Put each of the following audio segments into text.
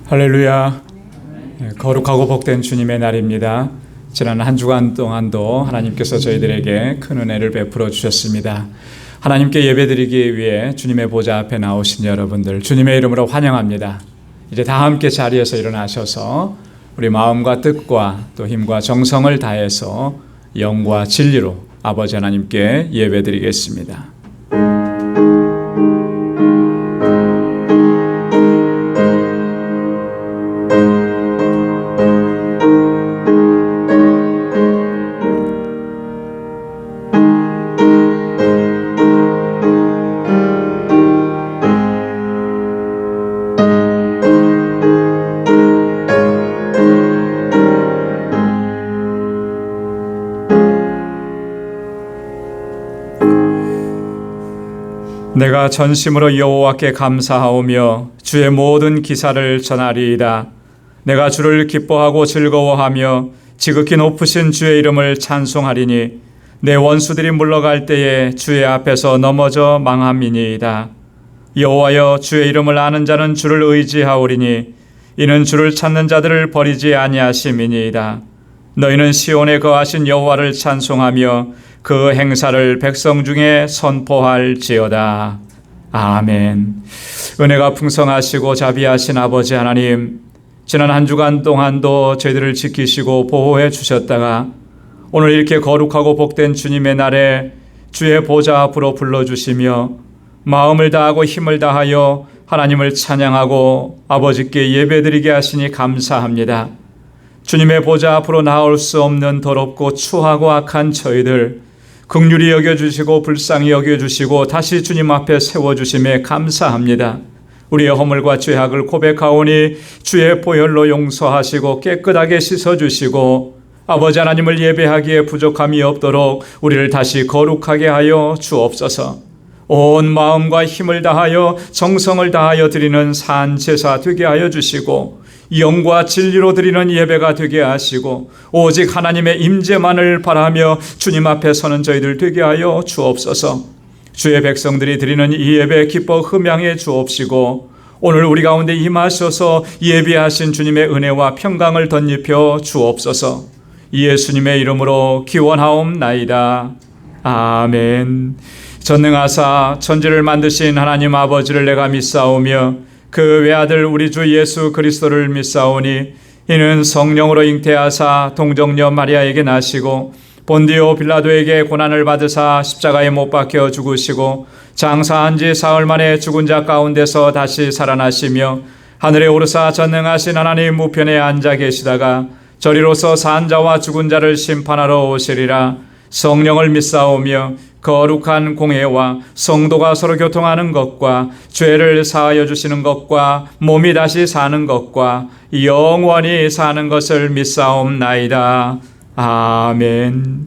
할렐루야. 거룩하고 복된 주님의 날입니다. 지난 한 주간 동안도 하나님께서 저희들에게 큰 은혜를 베풀어 주셨습니다. 하나님께 예배드리기 위해 주님의 보좌 앞에 나오신 여러분들 주님의 이름으로 환영합니다. 이제 다 함께 자리에서 일어나셔서 우리 마음과 뜻과 또 힘과 정성을 다해서 영과 진리로 아버지 하나님께 예배드리겠습니다. 내가 전심으로 여호와께 감사하오며 주의 모든 기사를 전하리이다. 내가 주를 기뻐하고 즐거워하며 지극히 높으신 주의 이름을 찬송하리니 내 원수들이 물러갈 때에 주의 앞에서 넘어져 망함이니이다. 여호와여, 주의 이름을 아는 자는 주를 의지하오리니 이는 주를 찾는 자들을 버리지 아니하심이니이다. 너희는 시온에 거하신 여호와를 찬송하며 그 행사를 백성 중에 선포할지어다. 아멘. 은혜가 풍성하시고 자비하신 아버지 하나님, 지난 한 주간 동안도 저희들을 지키시고 보호해 주셨다가 오늘 이렇게 거룩하고 복된 주님의 날에 주의 보좌 앞으로 불러주시며 마음을 다하고 힘을 다하여 하나님을 찬양하고 아버지께 예배드리게 하시니 감사합니다. 주님의 보좌 앞으로 나올 수 없는 더럽고 추하고 악한 저희들 긍휼히 여겨주시고 불쌍히 여겨주시고 다시 주님 앞에 세워주심에 감사합니다. 우리의 허물과 죄악을 고백하오니 주의 보혈로 용서하시고 깨끗하게 씻어주시고 아버지 하나님을 예배하기에 부족함이 없도록 우리를 다시 거룩하게 하여 주옵소서. 온 마음과 힘을 다하여 정성을 다하여 드리는 산 제사 되게 하여 주시고 영과 진리로 드리는 예배가 되게 하시고 오직 하나님의 임재만을 바라며 주님 앞에 서는 저희들 되게 하여 주옵소서. 주의 백성들이 드리는 이 예배 기뻐 흠양해 주옵시고 오늘 우리 가운데 임하셔서 예비하신 주님의 은혜와 평강을 덧입혀 주옵소서. 예수님의 이름으로 기원하옵나이다. 아멘. 전능하사 천지를 만드신 하나님 아버지를 내가 믿사오며 그 외아들 우리 주 예수 그리스도를 믿사오니 이는 성령으로 잉태하사 동정녀 마리아에게 나시고 본디오 빌라도에게 고난을 받으사 십자가에 못 박혀 죽으시고 장사한 지 사흘 만에 죽은 자 가운데서 다시 살아나시며 하늘에 오르사 전능하신 하나님 우편에 앉아 계시다가 저리로서 산 자와 죽은 자를 심판하러 오시리라. 성령을 믿사오며 거룩한 공회와 성도가 서로 교통하는 것과 죄를 사하여 주시는 것과 몸이 다시 사는 것과 영원히 사는 것을 믿사옵나이다. 아멘.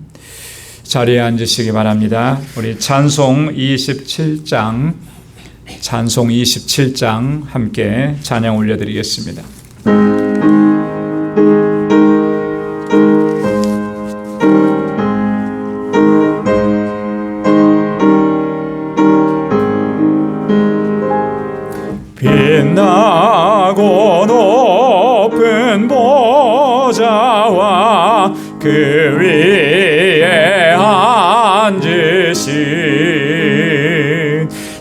자리에 앉으시기 바랍니다. 우리 찬송 27장 함께 찬양 올려드리겠습니다. 빛나고 높은 보좌와 그 위에 앉으신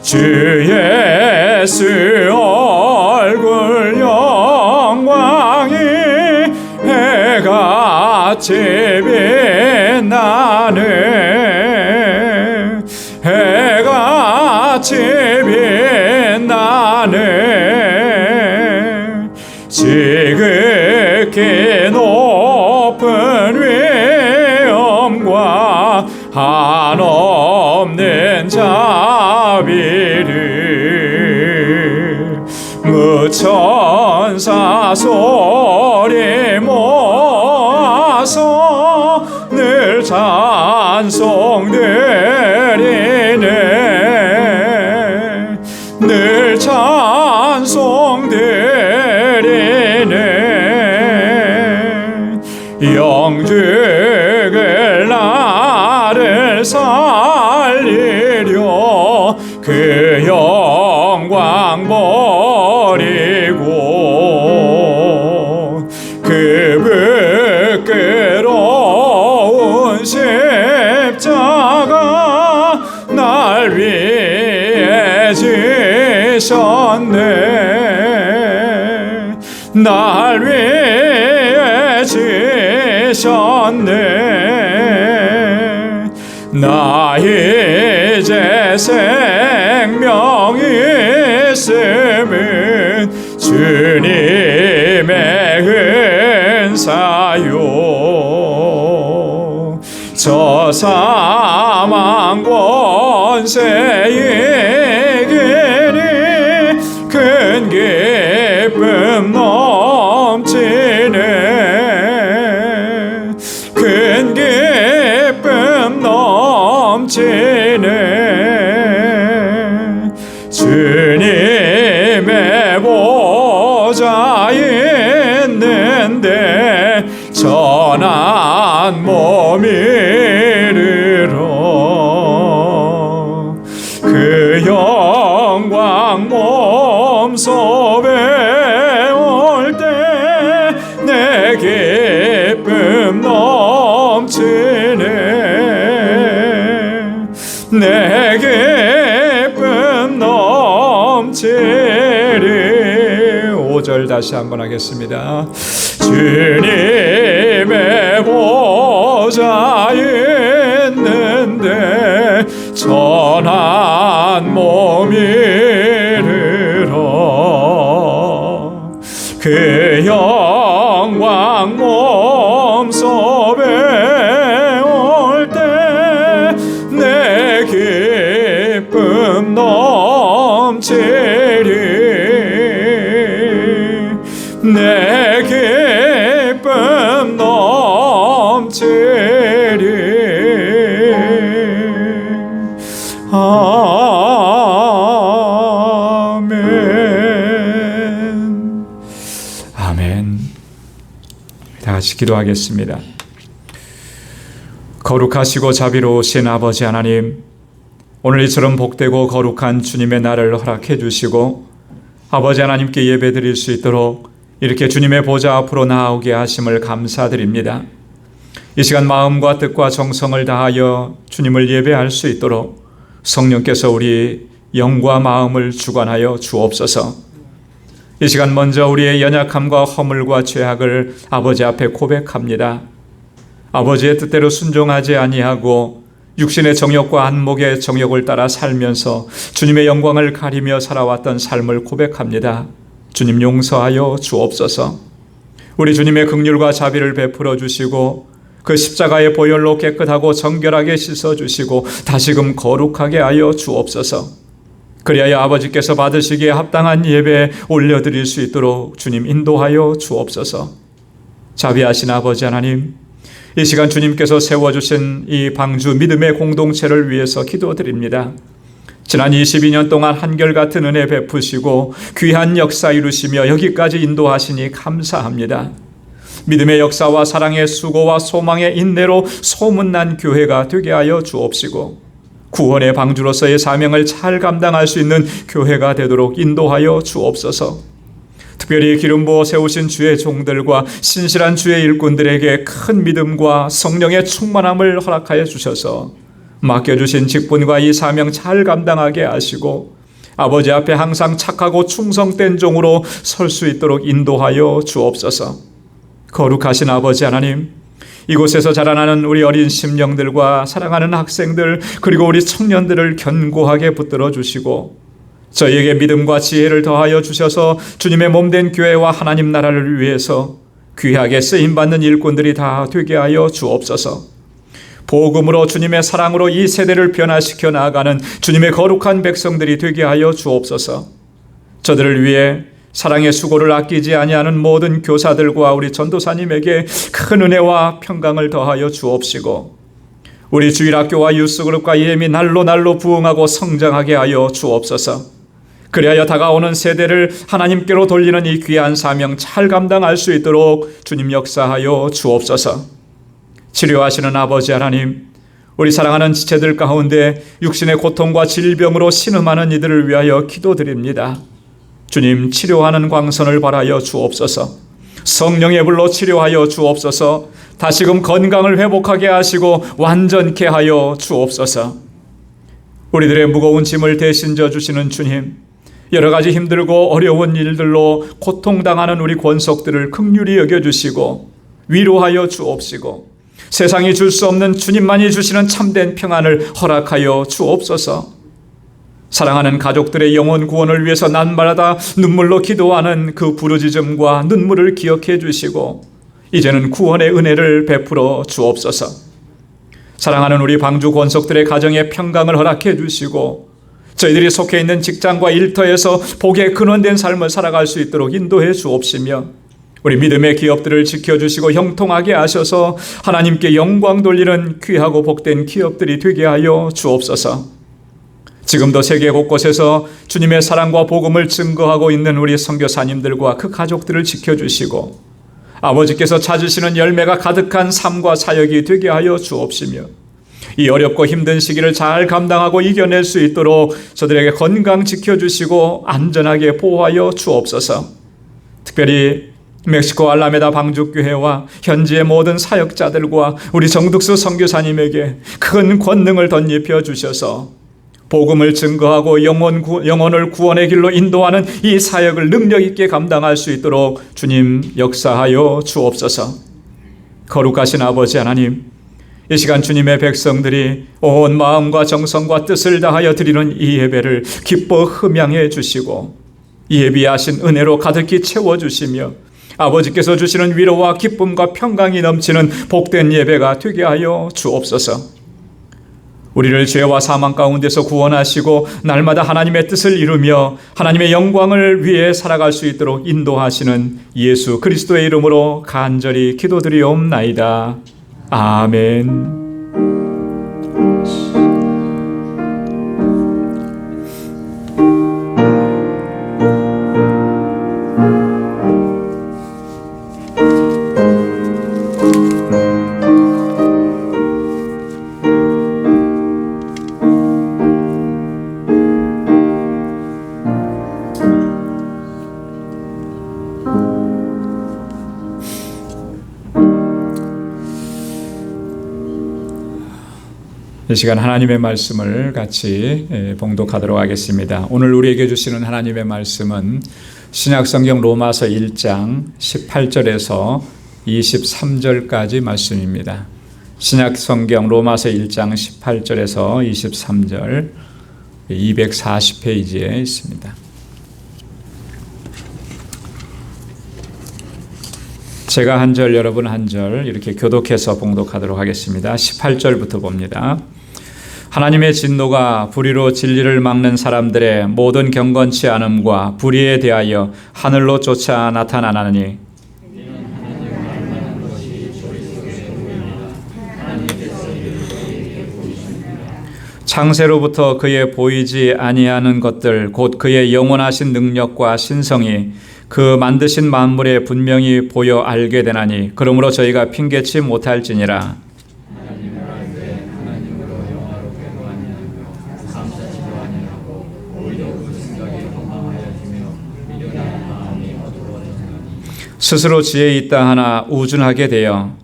주 예수 얼굴 영광이 해같이 빛나네. 해같이 빛나네. 지극히 높은 위엄과 한없는 자비를 무천사 소리 모아서 늘 찬송드리네. 늘 찬송드리네. 영죽을 나를 살리려 그 영광 버리고 미끄러운 십자가 날 위해 지셨네. 날 위해 지셨네. 나 이제 생명이 있음은 주님의 은사요. 저 사망 권세 이기니 큰 기쁨 넘치네. 큰 기쁨 넘치네. 주님의 보좌 있는데 전한 몸 이르러 그 영광 몸소에 올 때 내 기쁨 넘치네. 내 기쁨 넘치리. 5절 다시 한번 하겠습니다. 주님의 보좌 있는데 전한 몸 이르러 그 영광 몸소에 올 때 내 기쁨 넘치리. 내 기쁨 넘치리. 아멘. 아멘. 다 같이 기도하겠습니다. 거룩하시고 자비로우신 아버지 하나님, 오늘 이처럼 복되고 거룩한 주님의 날을 허락해 주시고 아버지 하나님께 예배드릴 수 있도록 이렇게 주님의 보좌 앞으로 나오게 하심을 감사드립니다. 이 시간 마음과 뜻과 정성을 다하여 주님을 예배할 수 있도록 성령께서 우리 영과 마음을 주관하여 주옵소서. 이 시간 먼저 우리의 연약함과 허물과 죄악을 아버지 앞에 고백합니다. 아버지의 뜻대로 순종하지 아니하고 육신의 정욕과 안목의 정욕을 따라 살면서 주님의 영광을 가리며 살아왔던 삶을 고백합니다. 주님 용서하여 주옵소서. 우리 주님의 긍휼과 자비를 베풀어 주시고 그 십자가의 보혈로 깨끗하고 정결하게 씻어 주시고 다시금 거룩하게 하여 주옵소서. 그리하여 아버지께서 받으시기에 합당한 예배 올려드릴 수 있도록 주님 인도하여 주옵소서. 자비하신 아버지 하나님, 이 시간 주님께서 세워주신 이 방주 믿음의 공동체를 위해서 기도드립니다. 지난 22년 동안 한결같은 은혜 베푸시고 귀한 역사 이루시며 여기까지 인도하시니 감사합니다. 믿음의 역사와 사랑의 수고와 소망의 인내로 소문난 교회가 되게 하여 주옵시고 구원의 방주로서의 사명을 잘 감당할 수 있는 교회가 되도록 인도하여 주옵소서. 특별히 기름 부어 세우신 주의 종들과 신실한 주의 일꾼들에게 큰 믿음과 성령의 충만함을 허락하여 주셔서 맡겨주신 직분과 이 사명 잘 감당하게 하시고 아버지 앞에 항상 착하고 충성된 종으로 설 수 있도록 인도하여 주옵소서. 거룩하신 아버지 하나님, 이곳에서 자라나는 우리 어린 심령들과 사랑하는 학생들 그리고 우리 청년들을 견고하게 붙들어 주시고 저희에게 믿음과 지혜를 더하여 주셔서 주님의 몸된 교회와 하나님 나라를 위해서 귀하게 쓰임받는 일꾼들이 다 되게 하여 주옵소서. 복음으로 주님의 사랑으로 이 세대를 변화시켜 나아가는 주님의 거룩한 백성들이 되게 하여 주옵소서. 저들을 위해 사랑의 수고를 아끼지 아니하는 모든 교사들과 우리 전도사님에게 큰 은혜와 평강을 더하여 주옵시고 우리 주일학교와 유스그룹과 예미 날로 부흥하고 성장하게 하여 주옵소서. 그리하여 다가오는 세대를 하나님께로 돌리는 이 귀한 사명 잘 감당할 수 있도록 주님 역사하여 주옵소서. 치료하시는 아버지 하나님, 우리 사랑하는 지체들 가운데 육신의 고통과 질병으로 신음하는 이들을 위하여 기도드립니다. 주님 치료하는 광선을 발하여 주옵소서. 성령의 불로 치료하여 주옵소서. 다시금 건강을 회복하게 하시고 완전케 하여 주옵소서. 우리들의 무거운 짐을 대신 져 주시는 주님, 여러 가지 힘들고 어려운 일들로 고통당하는 우리 권속들을 긍휼히 여겨주시고 위로하여 주옵시고 세상이 줄 수 없는 주님만이 주시는 참된 평안을 허락하여 주옵소서. 사랑하는 가족들의 영혼 구원을 위해서 날마다 눈물로 기도하는 그 부르짖음과 눈물을 기억해 주시고 이제는 구원의 은혜를 베풀어 주옵소서. 사랑하는 우리 방주 권속들의 가정에 평강을 허락해 주시고 저희들이 속해 있는 직장과 일터에서 복의 근원된 삶을 살아갈 수 있도록 인도해 주옵시며 우리 믿음의 기업들을 지켜주시고 형통하게 하셔서 하나님께 영광 돌리는 귀하고 복된 기업들이 되게 하여 주옵소서. 지금도 세계 곳곳에서 주님의 사랑과 복음을 증거하고 있는 우리 선교사님들과 그 가족들을 지켜주시고 아버지께서 찾으시는 열매가 가득한 삶과 사역이 되게 하여 주옵시며 이 어렵고 힘든 시기를 잘 감당하고 이겨낼 수 있도록 저들에게 건강 지켜주시고 안전하게 보호하여 주옵소서. 특별히 멕시코 알라메다 방주교회와 현지의 모든 사역자들과 우리 정득수 선교사님에게 큰 권능을 덧입혀 주셔서 복음을 증거하고 영혼을 구원의 길로 인도하는 이 사역을 능력 있게 감당할 수 있도록 주님 역사하여 주옵소서. 거룩하신 아버지 하나님, 이 시간 주님의 백성들이 온 마음과 정성과 뜻을 다하여 드리는 이 예배를 기뻐 흠양해 주시고 예비하신 은혜로 가득히 채워주시며 아버지께서 주시는 위로와 기쁨과 평강이 넘치는 복된 예배가 되게 하여 주옵소서. 우리를 죄와 사망 가운데서 구원하시고 날마다 하나님의 뜻을 이루며 하나님의 영광을 위해 살아갈 수 있도록 인도하시는 예수 그리스도의 이름으로 간절히 기도드리옵나이다. 아멘. 이 시간 하나님의 말씀을 같이 봉독하도록 하겠습니다. 오늘 우리에게 주시는 하나님의 말씀은 신약성경 로마서 1장 18절에서 23절까지 말씀입니다. 신약성경 로마서 1장 18절에서 23절 240페이지에 있습니다. 제가 한 절, 여러분 한 절 이렇게 교독해서 봉독하도록 하겠습니다. 18절부터 봅니다. 하나님의 진노가 불의로 진리를 막는 사람들의 모든 경건치 않음과 불의에 대하여 하늘로 쫓아 나타나나니 창세로부터 그의 보이지 아니하는 것들 곧 그의 영원하신 능력과 신성이 그 만드신 만물에 분명히 보여 알게 되나니 그러므로 저희가 핑계치 못할지니라. 스스로 지혜 있다 하나 우준하게 되어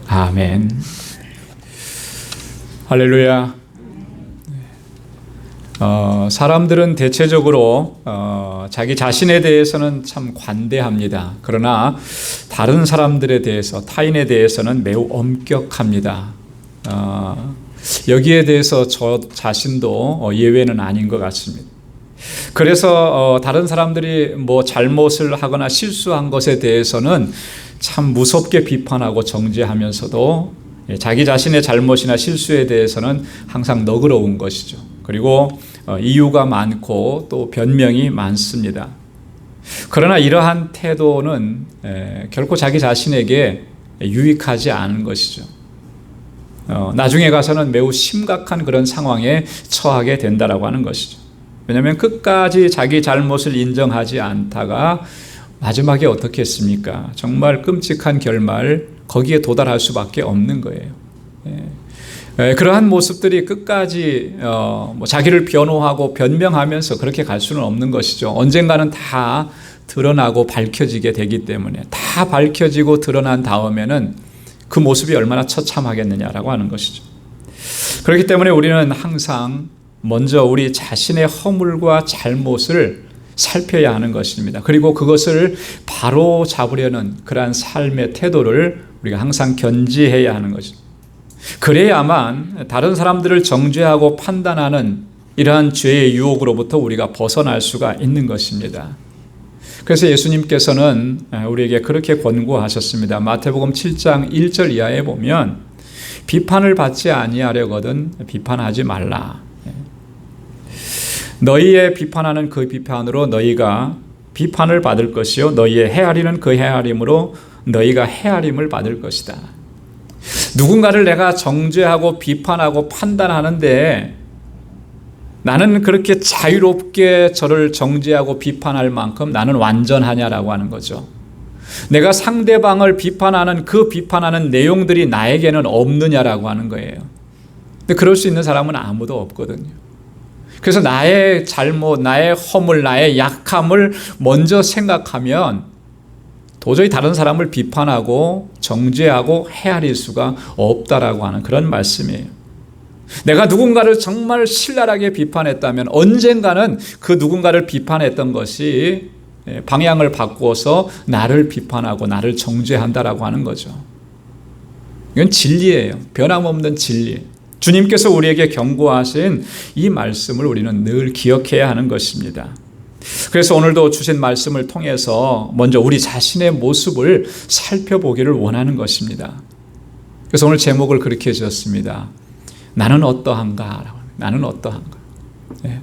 아멘. 할렐루야. 사람들은 대체적으로 자기 자신에 대해서는 참 관대합니다. 그러나 다른 사람들에 대해서, 타인에 대해서는 매우 엄격합니다. 여기에 대해서 저 자신도 예외는 아닌 것 같습니다. 그래서 다른 사람들이 뭐 잘못을 하거나 실수한 것에 대해서는 참 무섭게 비판하고 정죄하면서도 자기 자신의 잘못이나 실수에 대해서는 항상 너그러운 것이죠. 그리고 이유가 많고 또 변명이 많습니다. 그러나 이러한 태도는 결코 자기 자신에게 유익하지 않은 것이죠. 나중에 가서는 매우 심각한 그런 상황에 처하게 된다라고 하는 것이죠. 왜냐하면 끝까지 자기 잘못을 인정하지 않다가 마지막에 어떻게 했습니까? 정말 끔찍한 결말, 거기에 도달할 수밖에 없는 거예요. 그러한 모습들이 끝까지 자기를 변호하고 변명하면서 그렇게 갈 수는 없는 것이죠. 언젠가는 다 드러나고 밝혀지게 되기 때문에, 다 밝혀지고 드러난 다음에는 그 모습이 얼마나 처참하겠느냐라고 하는 것이죠. 그렇기 때문에 우리는 항상 먼저 우리 자신의 허물과 잘못을 살펴야 하는 것입니다. 그리고 그것을 바로 잡으려는 그러한 삶의 태도를 우리가 항상 견지해야 하는 것입니다. 그래야만 다른 사람들을 정죄하고 판단하는 이러한 죄의 유혹으로부터 우리가 벗어날 수가 있는 것입니다. 그래서 예수님께서는 우리에게 그렇게 권고하셨습니다. 마태복음 7장 1절 이하에 보면 비판을 받지 아니하려거든 비판하지 말라. 너희의 비판하는 그 비판으로 너희가 비판을 받을 것이요 너희의 헤아리는 그 헤아림으로 너희가 헤아림을 받을 것이다. 누군가를 내가 정죄하고 비판하고 판단하는데 나는 그렇게 자유롭게 저를 정죄하고 비판할 만큼 나는 완전하냐라고 하는 거죠. 내가 상대방을 비판하는 그 비판하는 내용들이 나에게는 없느냐라고 하는 거예요. 근데 그럴 수 있는 사람은 아무도 없거든요. 그래서 나의 잘못, 나의 허물, 나의 약함을 먼저 생각하면 도저히 다른 사람을 비판하고 정죄하고 헤아릴 수가 없다라고 하는 그런 말씀이에요. 내가 누군가를 정말 신랄하게 비판했다면 언젠가는 그 누군가를 비판했던 것이 방향을 바꾸어서 나를 비판하고 나를 정죄한다라고 하는 거죠. 이건 진리예요. 변함없는 진리. 주님께서 우리에게 경고하신 이 말씀을 우리는 늘 기억해야 하는 것입니다. 그래서 오늘도 주신 말씀을 통해서 먼저 우리 자신의 모습을 살펴보기를 원하는 것입니다. 그래서 오늘 제목을 그렇게 지었습니다. 나는 어떠한가? 나는 어떠한가? 네.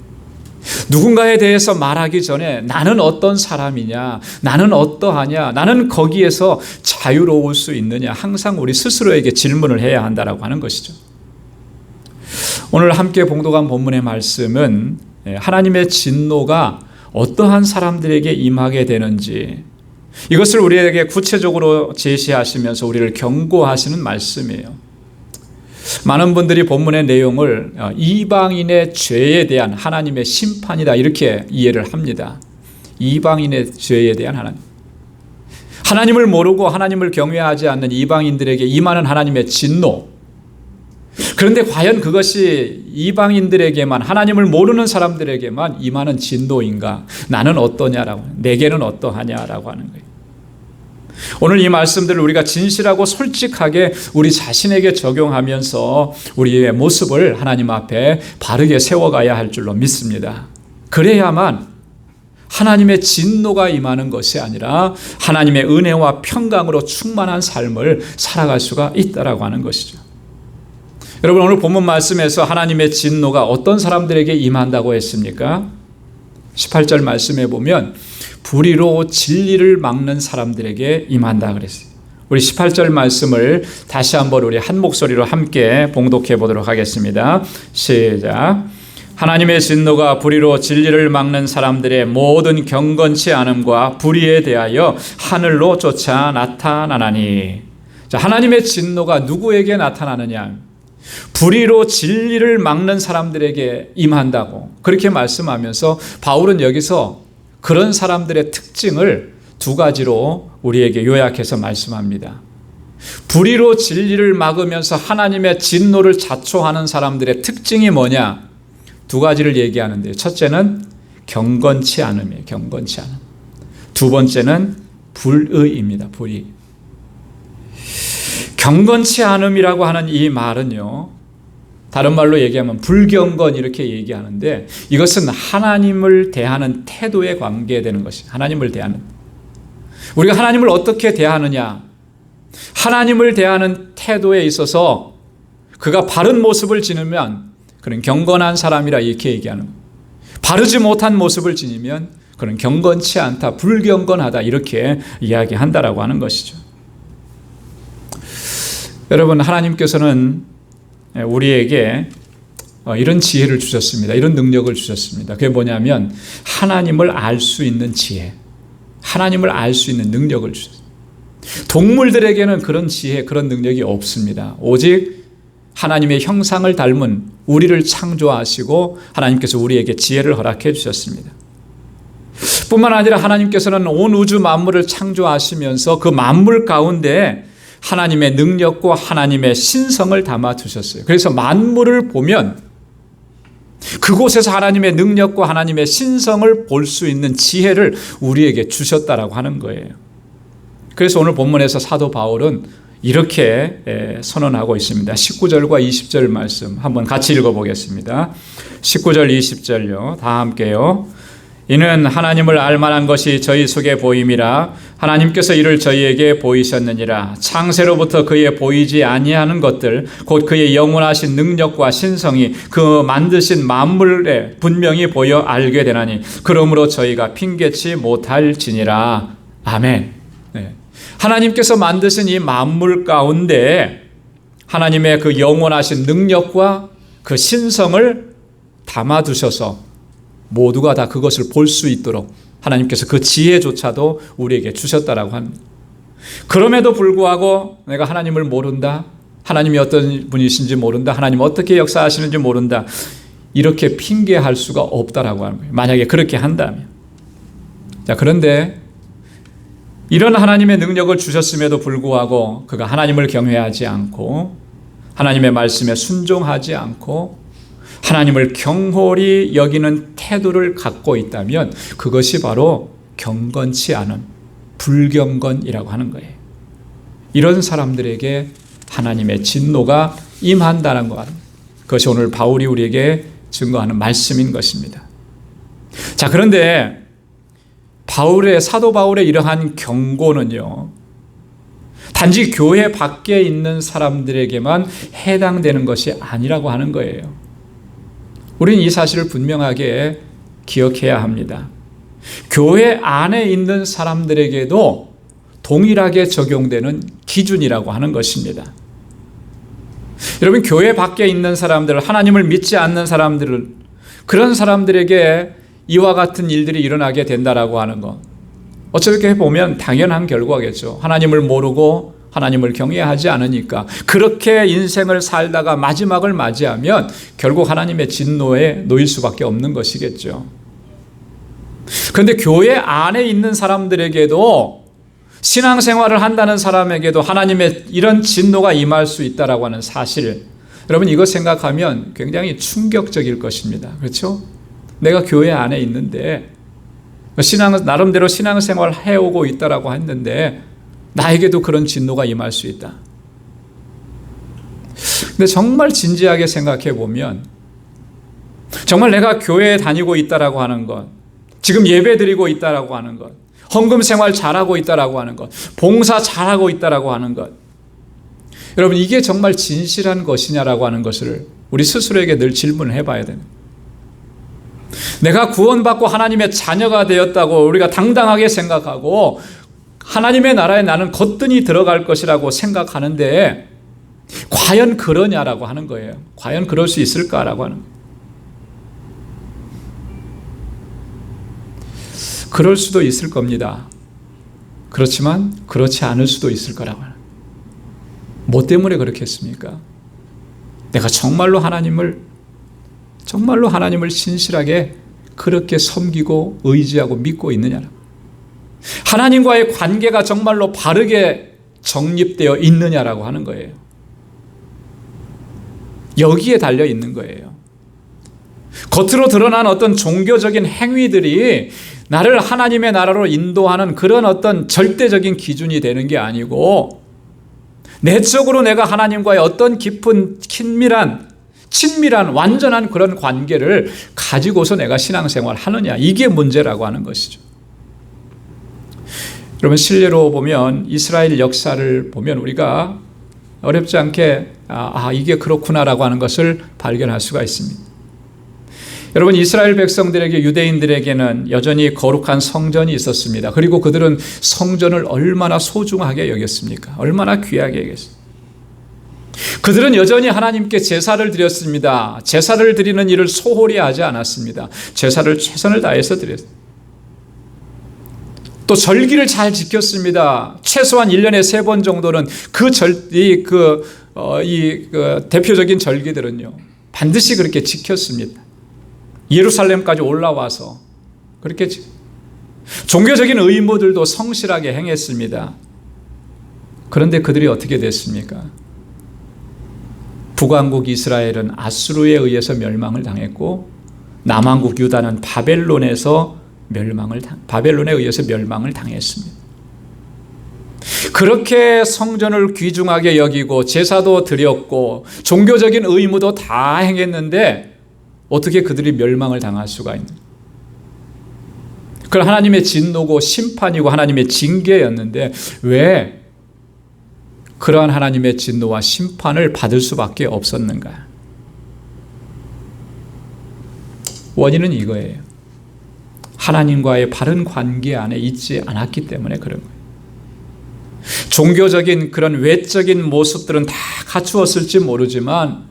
누군가에 대해서 말하기 전에 나는 어떤 사람이냐? 나는 어떠하냐? 나는 거기에서 자유로울 수 있느냐? 항상 우리 스스로에게 질문을 해야 한다라고 하는 것이죠. 오늘 함께 봉독한 본문의 말씀은 하나님의 진노가 어떠한 사람들에게 임하게 되는지 이것을 우리에게 구체적으로 제시하시면서 우리를 경고하시는 말씀이에요. 많은 분들이 본문의 내용을 이방인의 죄에 대한 하나님의 심판이다 이렇게 이해를 합니다. 이방인의 죄에 대한 하나님을 모르고 하나님을 경외하지 않는 이방인들에게 임하는 하나님의 진노. 그런데 과연 그것이 이방인들에게만, 하나님을 모르는 사람들에게만 임하는 진노인가? 나는 어떠냐라고, 내게는 어떠하냐라고 하는 거예요. 오늘 이 말씀들을 우리가 진실하고 솔직하게 우리 자신에게 적용하면서 우리의 모습을 하나님 앞에 바르게 세워가야 할 줄로 믿습니다. 그래야만 하나님의 진노가 임하는 것이 아니라 하나님의 은혜와 평강으로 충만한 삶을 살아갈 수가 있다라고 하는 것이죠. 여러분, 오늘 본문 말씀에서 하나님의 진노가 어떤 사람들에게 임한다고 했습니까? 18절 말씀에 보면 불의로 진리를 막는 사람들에게 임한다 그랬어요. 우리 18절 말씀을 다시 한번 우리 한 목소리로 함께 봉독해 보도록 하겠습니다. 시작. 하나님의 진노가 불의로 진리를 막는 사람들의 모든 경건치 않음과 불의에 대하여 하늘로 쫓아 나타나나니. 자, 하나님의 진노가 누구에게 나타나느냐? 불의로 진리를 막는 사람들에게 임한다고 그렇게 말씀하면서 바울은 여기서 그런 사람들의 특징을 두 가지로 우리에게 요약해서 말씀합니다. 불의로 진리를 막으면서 하나님의 진노를 자초하는 사람들의 특징이 뭐냐? 두 가지를 얘기하는데요. 첫째는 경건치 않음이에요. 경건치 않음. 두 번째는 불의입니다. 불의. 경건치 않음이라고 하는 이 말은요, 다른 말로 얘기하면 불경건 이렇게 얘기하는데 이것은 하나님을 대하는 태도에 관계되는 것이 하나님을 대하는, 우리가 하나님을 어떻게 대하느냐, 하나님을 대하는 태도에 있어서 그가 바른 모습을 지니면 그는 경건한 사람이라 이렇게 얘기하는 거예요. 바르지 못한 모습을 지니면 그는 경건치 않다, 불경건하다 이렇게 이야기한다라고 하는 것이죠. 여러분, 하나님께서는 우리에게 이런 지혜를 주셨습니다. 이런 능력을 주셨습니다. 그게 뭐냐면 하나님을 알 수 있는 지혜, 하나님을 알 수 있는 능력을 주셨습니다. 동물들에게는 그런 지혜, 그런 능력이 없습니다. 오직 하나님의 형상을 닮은 우리를 창조하시고 하나님께서 우리에게 지혜를 허락해 주셨습니다. 뿐만 아니라 하나님께서는 온 우주 만물을 창조하시면서 그 만물 가운데 하나님의 능력과 하나님의 신성을 담아 두셨어요. 그래서 만물을 보면 그곳에서 하나님의 능력과 하나님의 신성을 볼 수 있는 지혜를 우리에게 주셨다라고 하는 거예요. 그래서 오늘 본문에서 사도 바울은 이렇게 선언하고 있습니다. 19절과 20절 말씀 한번 같이 읽어보겠습니다. 19절 20절요. 다 함께요. 이는 하나님을 알만한 것이 저희 속에 보임이라 하나님께서 이를 저희에게 보이셨느니라. 창세로부터 그의 보이지 아니하는 것들 곧 그의 영원하신 능력과 신성이 그 만드신 만물에 분명히 보여 알게 되나니 그러므로 저희가 핑계치 못할지니라. 아멘. 네. 하나님께서 만드신 이 만물 가운데 하나님의 그 영원하신 능력과 그 신성을 담아두셔서 모두가 다 그것을 볼 수 있도록 하나님께서 그 지혜조차도 우리에게 주셨다라고 합니다. 그럼에도 불구하고 내가 하나님을 모른다, 하나님이 어떤 분이신지 모른다, 하나님 어떻게 역사하시는지 모른다, 이렇게 핑계할 수가 없다라고 하는 거예요. 만약에 그렇게 한다면. 자, 그런데 이런 하나님의 능력을 주셨음에도 불구하고 그가 하나님을 경외하지 않고 하나님의 말씀에 순종하지 않고 하나님을 경홀히 여기는 태도를 갖고 있다면 그것이 바로 경건치 않은 불경건이라고 하는 거예요. 이런 사람들에게 하나님의 진노가 임한다는 것. 그것이 오늘 바울이 우리에게 증거하는 말씀인 것입니다. 자, 그런데 사도 바울의 이러한 경고는요, 단지 교회 밖에 있는 사람들에게만 해당되는 것이 아니라고 하는 거예요. 우리는 이 사실을 분명하게 기억해야 합니다. 교회 안에 있는 사람들에게도 동일하게 적용되는 기준이라고 하는 것입니다. 여러분, 교회 밖에 있는 사람들, 하나님을 믿지 않는 사람들을, 그런 사람들에게 이와 같은 일들이 일어나게 된다라고 하는 것, 어떻게 보면 당연한 결과겠죠. 하나님을 모르고 하나님을 경외하지 않으니까 그렇게 인생을 살다가 마지막을 맞이하면 결국 하나님의 진노에 놓일 수밖에 없는 것이겠죠. 그런데 교회 안에 있는 사람들에게도, 신앙생활을 한다는 사람에게도 하나님의 이런 진노가 임할 수 있다라고 하는 사실, 여러분 이거 생각하면 굉장히 충격적일 것입니다. 그렇죠? 내가 교회 안에 있는데 나름대로 신앙생활을 해오고 있다라고 했는데 나에게도 그런 진노가 임할 수 있다. 근데 정말 진지하게 생각해 보면 정말 내가 교회에 다니고 있다라고 하는 것, 지금 예배 드리고 있다라고 하는 것, 헌금 생활 잘하고 있다라고 하는 것, 봉사 잘하고 있다라고 하는 것, 여러분 이게 정말 진실한 것이냐라고 하는 것을 우리 스스로에게 늘 질문을 해봐야 됩니다. 내가 구원받고 하나님의 자녀가 되었다고 우리가 당당하게 생각하고 하나님의 나라에 나는 거뜬히 들어갈 것이라고 생각하는데 과연 그러냐라고 하는 거예요. 과연 그럴 수 있을까라고 하는 거예요. 그럴 수도 있을 겁니다. 그렇지만 그렇지 않을 수도 있을 거라고 하는 거예요. 뭐 때문에 그렇겠습니까? 내가 정말로 하나님을 신실하게 그렇게 섬기고 의지하고 믿고 있느냐라고, 하나님과의 관계가 정말로 바르게 정립되어 있느냐라고 하는 거예요. 여기에 달려 있는 거예요. 겉으로 드러난 어떤 종교적인 행위들이 나를 하나님의 나라로 인도하는 그런 어떤 절대적인 기준이 되는 게 아니고, 내적으로 내가 하나님과의 어떤 깊은 친밀한 완전한 그런 관계를 가지고서 내가 신앙생활 하느냐, 이게 문제라고 하는 것이죠. 여러분 실례로 보면 이스라엘 역사를 보면 우리가 어렵지 않게 이게 그렇구나라고 하는 것을 발견할 수가 있습니다. 여러분 이스라엘 백성들에게, 유대인들에게는 여전히 거룩한 성전이 있었습니다. 그리고 그들은 성전을 얼마나 소중하게 여겼습니까? 얼마나 귀하게 여겼습니까? 그들은 여전히 하나님께 제사를 드렸습니다. 제사를 드리는 일을 소홀히 하지 않았습니다. 제사를 최선을 다해서 드렸습니다. 또 절기를 잘 지켰습니다. 최소한 1년에 3번 정도는 그 대표적인 절기들은요, 반드시 그렇게 지켰습니다. 예루살렘까지 올라와서 그렇게 종교적인 의무들도 성실하게 행했습니다. 그런데 그들이 어떻게 됐습니까? 북왕국 이스라엘은 아수르에 의해서 멸망을 당했고, 남왕국 유다는 바벨론에 의해서 멸망을 당했습니다. 그렇게 성전을 귀중하게 여기고 제사도 드렸고 종교적인 의무도 다 행했는데 어떻게 그들이 멸망을 당할 수가 있는? 그건 하나님의 진노고 심판이고 하나님의 징계였는데 왜 그러한 하나님의 진노와 심판을 받을 수밖에 없었는가? 원인은 이거예요. 하나님과의 바른 관계 안에 있지 않았기 때문에 그런 거예요. 종교적인 그런 외적인 모습들은 다 갖추었을지 모르지만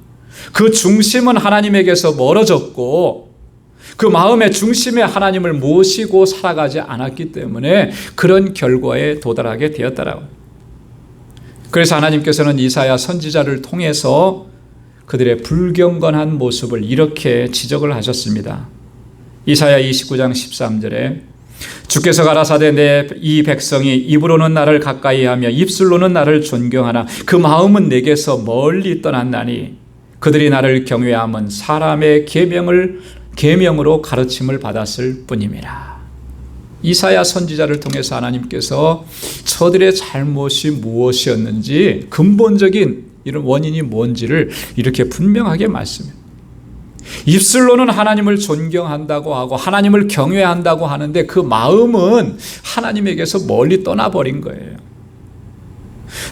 그 중심은 하나님에게서 멀어졌고 그 마음의 중심에 하나님을 모시고 살아가지 않았기 때문에 그런 결과에 도달하게 되었다라고. 그래서 하나님께서는 이사야 선지자를 통해서 그들의 불경건한 모습을 이렇게 지적을 하셨습니다. 이사야 29장 13절에 주께서 가라사대 내 이 백성이 입으로는 나를 가까이하며 입술로는 나를 존경하나 그 마음은 내게서 멀리 떠났나니 그들이 나를 경외함은 사람의 계명으로 가르침을 받았을 뿐임이라. 이사야 선지자를 통해서 하나님께서 저들의 잘못이 무엇이었는지 근본적인 이런 원인이 뭔지를 이렇게 분명하게 말씀해요. 입술로는 하나님을 존경한다고 하고 하나님을 경외한다고 하는데 그 마음은 하나님에게서 멀리 떠나버린 거예요.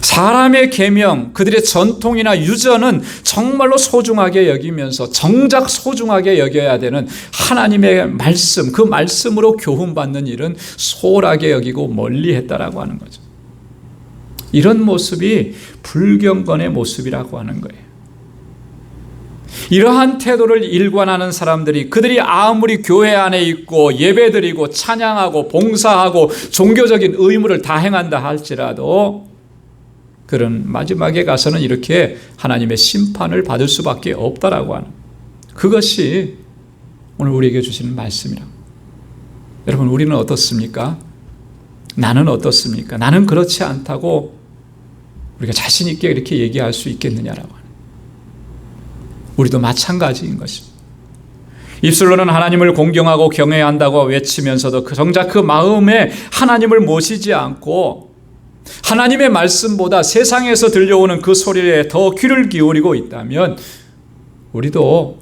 사람의 계명, 그들의 전통이나 유전은 정말로 소중하게 여기면서 정작 소중하게 여겨야 되는 하나님의 말씀, 그 말씀으로 교훈받는 일은 소홀하게 여기고 멀리했다라고 하는 거죠. 이런 모습이 불경건의 모습이라고 하는 거예요. 이러한 태도를 일관하는 사람들이 그들이 아무리 교회 안에 있고 예배드리고 찬양하고 봉사하고 종교적인 의무를 다 행한다 할지라도 그런 마지막에 가서는 이렇게 하나님의 심판을 받을 수밖에 없다라고 하는, 그것이 오늘 우리에게 주시는 말씀이라고. 여러분, 우리는 어떻습니까? 나는 어떻습니까? 나는 그렇지 않다고 우리가 자신 있게 이렇게 얘기할 수 있겠느냐라고 하는. 우리도 마찬가지인 것입니다. 입술로는 하나님을 공경하고 경외한다고 외치면서도 정작 그 마음에 하나님을 모시지 않고 하나님의 말씀보다 세상에서 들려오는 그 소리에 더 귀를 기울이고 있다면 우리도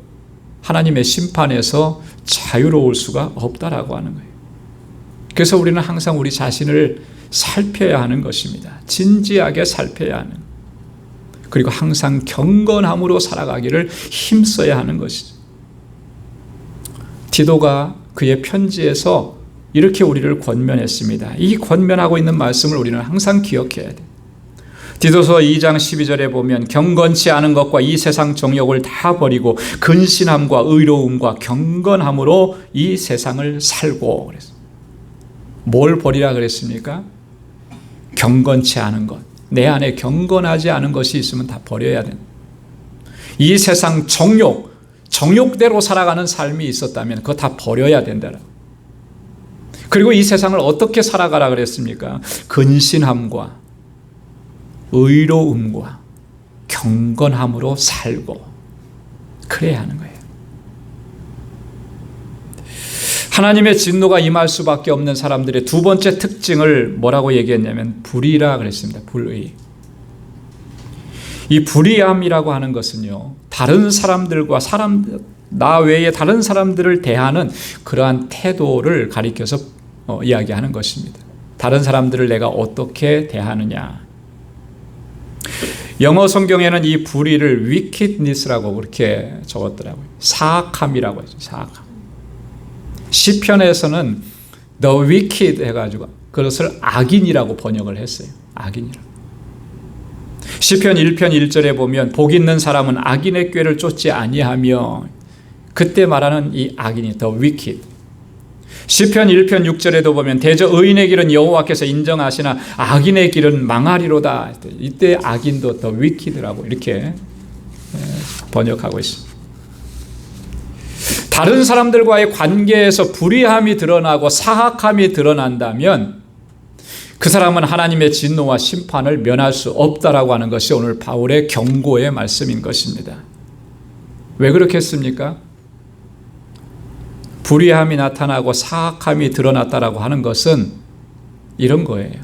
하나님의 심판에서 자유로울 수가 없다라고 하는 거예요. 그래서 우리는 항상 우리 자신을 살펴야 하는 것입니다. 진지하게 살펴야 하는, 그리고 항상 경건함으로 살아가기를 힘써야 하는 것이죠. 디도가 그의 편지에서 이렇게 우리를 권면했습니다. 이 권면하고 있는 말씀을 우리는 항상 기억해야 돼. 디도서 2장 12절에 보면 경건치 않은 것과 이 세상 정욕을 다 버리고 근신함과 의로움과 경건함으로 이 세상을 살고 그랬어요. 뭘 버리라 그랬습니까? 경건치 않은 것. 내 안에 경건하지 않은 것이 있으면 다 버려야 된다. 이 세상 정욕대로 살아가는 삶이 있었다면 그거 다 버려야 된다. 그리고 이 세상을 어떻게 살아가라 그랬습니까? 근신함과 의로움과 경건함으로 살고 그래야 하는 거예요. 하나님의 진노가 임할 수밖에 없는 사람들의 두 번째 특징을 뭐라고 얘기했냐면 불의라 그랬습니다. 불의. 이 불의함이라고 하는 것은요, 다른 사람들과 나 외에 다른 사람들을 대하는 그러한 태도를 가리켜서 이야기하는 것입니다. 다른 사람들을 내가 어떻게 대하느냐. 영어 성경에는 이 불의를 wickedness라고 그렇게 적었더라고요. 사악함이라고 했죠. 사악함. 시편에서는 the wicked 해가지고 그것을 악인이라고 번역을 했어요. 악인이라고. 시편 1편 1절에 보면 복 있는 사람은 악인의 꾀를 쫓지 아니하며, 그때 말하는 이 악인이 the wicked, 시편 1편 6절에도 보면 대저 의인의 길은 여호와께서 인정하시나 악인의 길은 망하리로다. 이때 악인도 더 위키드라고 이렇게 번역하고 있습니다. 다른 사람들과의 관계에서 불의함이 드러나고 사악함이 드러난다면 그 사람은 하나님의 진노와 심판을 면할 수 없다라고 하는 것이 오늘 바울의 경고의 말씀인 것입니다. 왜 그렇게 했습니까? 불의함이 나타나고 사악함이 드러났다라고 하는 것은 이런 거예요.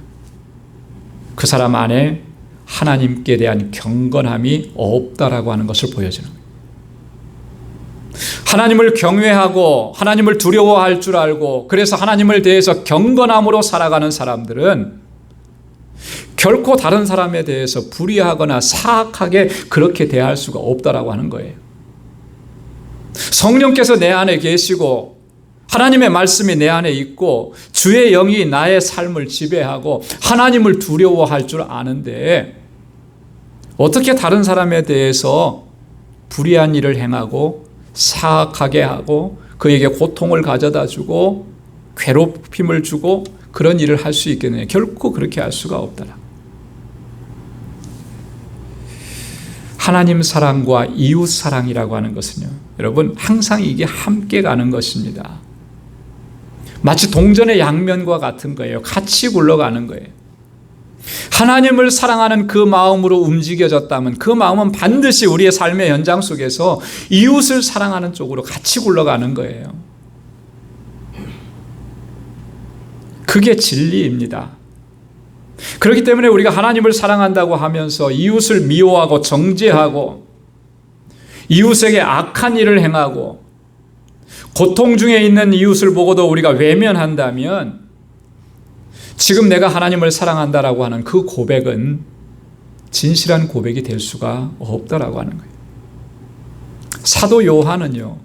그 사람 안에 하나님께 대한 경건함이 없다라고 하는 것을 보여주는 거예요. 하나님을 경외하고 하나님을 두려워할 줄 알고 그래서 하나님을 대해서 경건함으로 살아가는 사람들은 결코 다른 사람에 대해서 불의하거나 사악하게 그렇게 대할 수가 없다라고 하는 거예요. 성령께서 내 안에 계시고 하나님의 말씀이 내 안에 있고 주의 영이 나의 삶을 지배하고 하나님을 두려워할 줄 아는데 어떻게 다른 사람에 대해서 불의한 일을 행하고 사악하게 하고 그에게 고통을 가져다 주고 괴롭힘을 주고 그런 일을 할 수 있겠느냐. 결코 그렇게 할 수가 없더라. 하나님 사랑과 이웃 사랑이라고 하는 것은요, 여러분 항상 이게 함께 가는 것입니다. 마치 동전의 양면과 같은 거예요. 같이 굴러가는 거예요. 하나님을 사랑하는 그 마음으로 움직여졌다면 그 마음은 반드시 우리의 삶의 현장 속에서 이웃을 사랑하는 쪽으로 같이 굴러가는 거예요. 그게 진리입니다. 그렇기 때문에 우리가 하나님을 사랑한다고 하면서 이웃을 미워하고 정죄하고 이웃에게 악한 일을 행하고 고통 중에 있는 이웃을 보고도 우리가 외면한다면 지금 내가 하나님을 사랑한다라고 하는 그 고백은 진실한 고백이 될 수가 없다라고 하는 거예요. 사도 요한은요,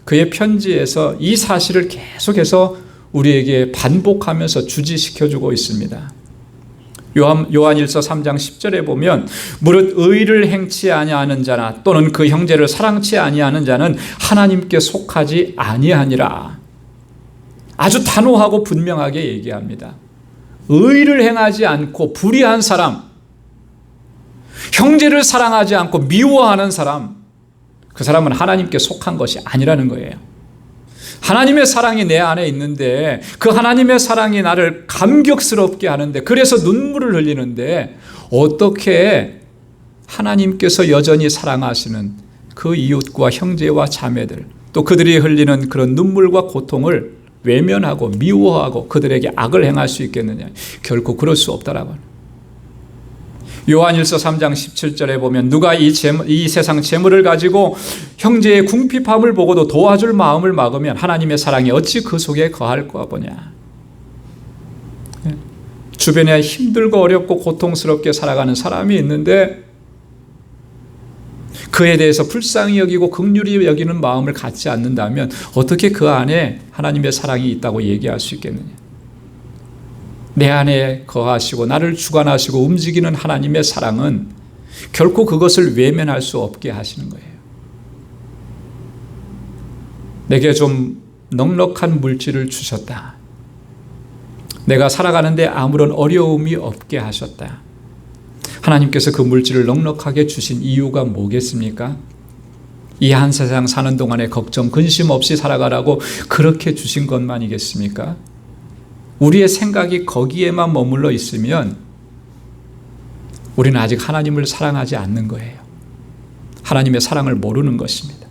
그의 편지에서 이 사실을 계속해서 우리에게 반복하면서 주지시켜주고 있습니다. 요한일서 3장 10절에 보면 무릇 의를 행치 아니하는 자나 또는 그 형제를 사랑치 아니하는 자는 하나님께 속하지 아니하니라. 아주 단호하고 분명하게 얘기합니다. 의를 행하지 않고 불의한 사람, 형제를 사랑하지 않고 미워하는 사람, 그 사람은 하나님께 속한 것이 아니라는 거예요. 하나님의 사랑이 내 안에 있는데 그 하나님의 사랑이 나를 감격스럽게 하는데 그래서 눈물을 흘리는데 어떻게 하나님께서 여전히 사랑하시는 그 이웃과 형제와 자매들 또 그들이 흘리는 그런 눈물과 고통을 외면하고 미워하고 그들에게 악을 행할 수 있겠느냐. 결코 그럴 수 없다라고 합니다. 요한일서 3장 17절에 보면 누가 이 세상 재물을 가지고 형제의 궁핍함을 보고도 도와줄 마음을 막으면 하나님의 사랑이 어찌 그 속에 거할까 보냐. 주변에 힘들고 어렵고 고통스럽게 살아가는 사람이 있는데 그에 대해서 불쌍히 여기고 긍휼히 여기는 마음을 갖지 않는다면 어떻게 그 안에 하나님의 사랑이 있다고 얘기할 수 있겠느냐. 내 안에 거하시고 나를 주관하시고 움직이는 하나님의 사랑은 결코 그것을 외면할 수 없게 하시는 거예요. 내게 좀 넉넉한 물질을 주셨다. 내가 살아가는데 아무런 어려움이 없게 하셨다. 하나님께서 그 물질을 넉넉하게 주신 이유가 뭐겠습니까? 이 한 세상 사는 동안에 걱정, 근심 없이 살아가라고 그렇게 주신 것만이겠습니까? 우리의 생각이 거기에만 머물러 있으면 우리는 아직 하나님을 사랑하지 않는 거예요. 하나님의 사랑을 모르는 것입니다.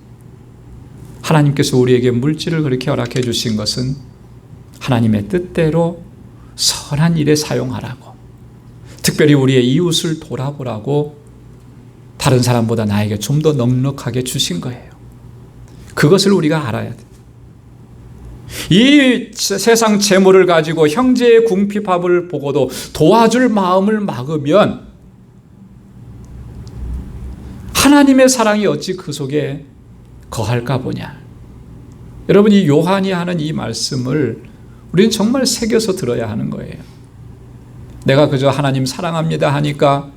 하나님께서 우리에게 물질을 그렇게 허락해 주신 것은 하나님의 뜻대로 선한 일에 사용하라고, 특별히 우리의 이웃을 돌아보라고 다른 사람보다 나에게 좀 더 넉넉하게 주신 거예요. 그것을 우리가 알아야 돼요. 이 세상 재물을 가지고 형제의 궁핍함을 보고도 도와줄 마음을 막으면 하나님의 사랑이 어찌 그 속에 거할까 보냐. 여러분, 이 요한이 하는 이 말씀을 우리는 정말 새겨서 들어야 하는 거예요. 내가 그저 하나님 사랑합니다 하니까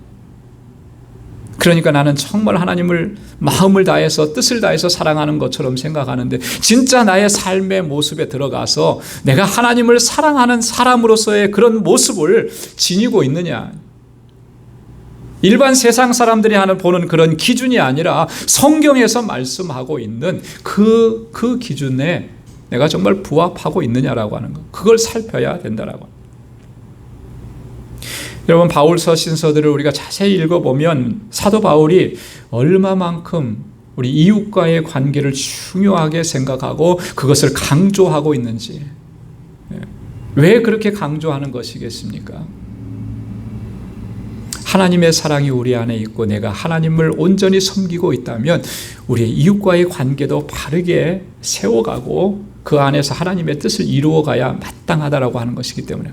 그러니까 나는 정말 하나님을 마음을 다해서 뜻을 다해서 사랑하는 것처럼 생각하는데, 진짜 나의 삶의 모습에 들어가서 내가 하나님을 사랑하는 사람으로서의 그런 모습을 지니고 있느냐. 일반 세상 사람들이 보는 그런 기준이 아니라 성경에서 말씀하고 있는 그 기준에 내가 정말 부합하고 있느냐라고 하는 것, 그걸 살펴야 된다라고. 여러분, 바울서 신서들을 우리가 자세히 읽어보면 사도 바울이 얼마만큼 우리 이웃과의 관계를 중요하게 생각하고 그것을 강조하고 있는지, 왜 그렇게 강조하는 것이겠습니까? 하나님의 사랑이 우리 안에 있고 내가 하나님을 온전히 섬기고 있다면 우리의 이웃과의 관계도 바르게 세워가고 그 안에서 하나님의 뜻을 이루어가야 마땅하다라고 하는 것이기 때문에,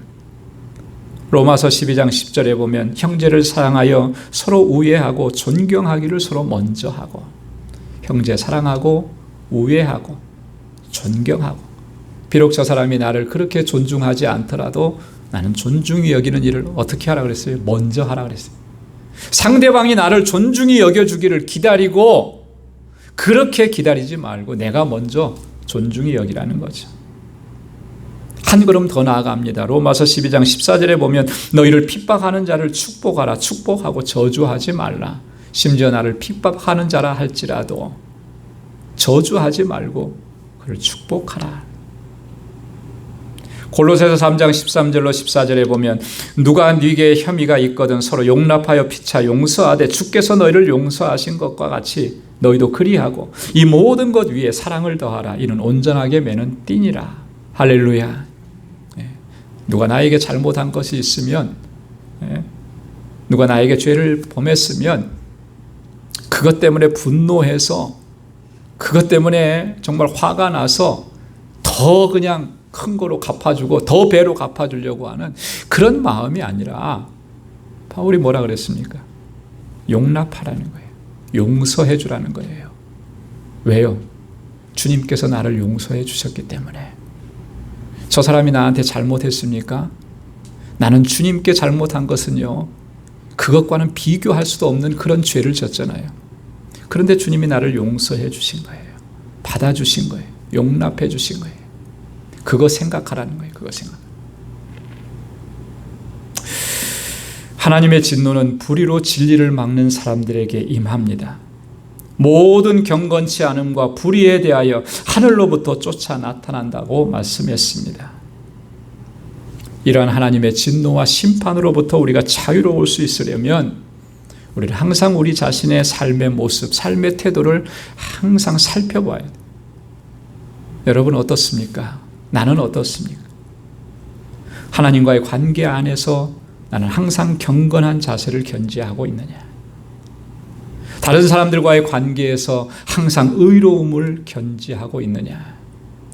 로마서 12장 10절에 보면 형제를 사랑하여 서로 우애하고 존경하기를 서로 먼저 하고, 형제 사랑하고 우애하고 존경하고, 비록 저 사람이 나를 그렇게 존중하지 않더라도 나는 존중히 여기는 일을 어떻게 하라 그랬어요? 먼저 하라 그랬어요. 상대방이 나를 존중히 여겨주기를 기다리고 그렇게 기다리지 말고 내가 먼저 존중히 여기라는 거죠. 한 걸음 더 나아갑니다. 로마서 12장 14절에 보면 너희를 핍박하는 자를 축복하라. 축복하고 저주하지 말라. 심지어 나를 핍박하는 자라 할지라도 저주하지 말고 그를 축복하라. 골로새서 3장 13절로 14절에 보면 누가 네게 혐의가 있거든 서로 용납하여 피차 용서하되 주께서 너희를 용서하신 것과 같이 너희도 그리하고 이 모든 것 위에 사랑을 더하라. 이는 온전하게 매는 띠니라. 할렐루야. 누가 나에게 잘못한 것이 있으면, 누가 나에게 죄를 범했으면 그것 때문에 분노해서, 그것 때문에 정말 화가 나서 더 그냥 큰 거로 갚아주고 더 배로 갚아주려고 하는 그런 마음이 아니라, 바울이 뭐라 그랬습니까? 용납하라는 거예요. 용서해 주라는 거예요. 왜요? 주님께서 나를 용서해 주셨기 때문에. 저 사람이 나한테 잘못했습니까? 나는 주님께 잘못한 것은요, 그것과는 비교할 수도 없는 그런 죄를 졌잖아요. 그런데 주님이 나를 용서해 주신 거예요. 받아주신 거예요. 용납해 주신 거예요. 그거 생각하라는 거예요. 그거 생각. 하나님의 진노는 불의로 진리를 막는 사람들에게 임합니다. 모든 경건치 않음과 불의에 대하여 하늘로부터 쫓아 나타난다고 말씀했습니다. 이러한 하나님의 진노와 심판으로부터 우리가 자유로울 수 있으려면 우리는 항상 우리 자신의 삶의 모습, 삶의 태도를 항상 살펴봐야 돼요. 여러분 어떻습니까? 나는 어떻습니까? 하나님과의 관계 안에서 나는 항상 경건한 자세를 견지하고 있느냐? 다른 사람들과의 관계에서 항상 의로움을 견지하고 있느냐?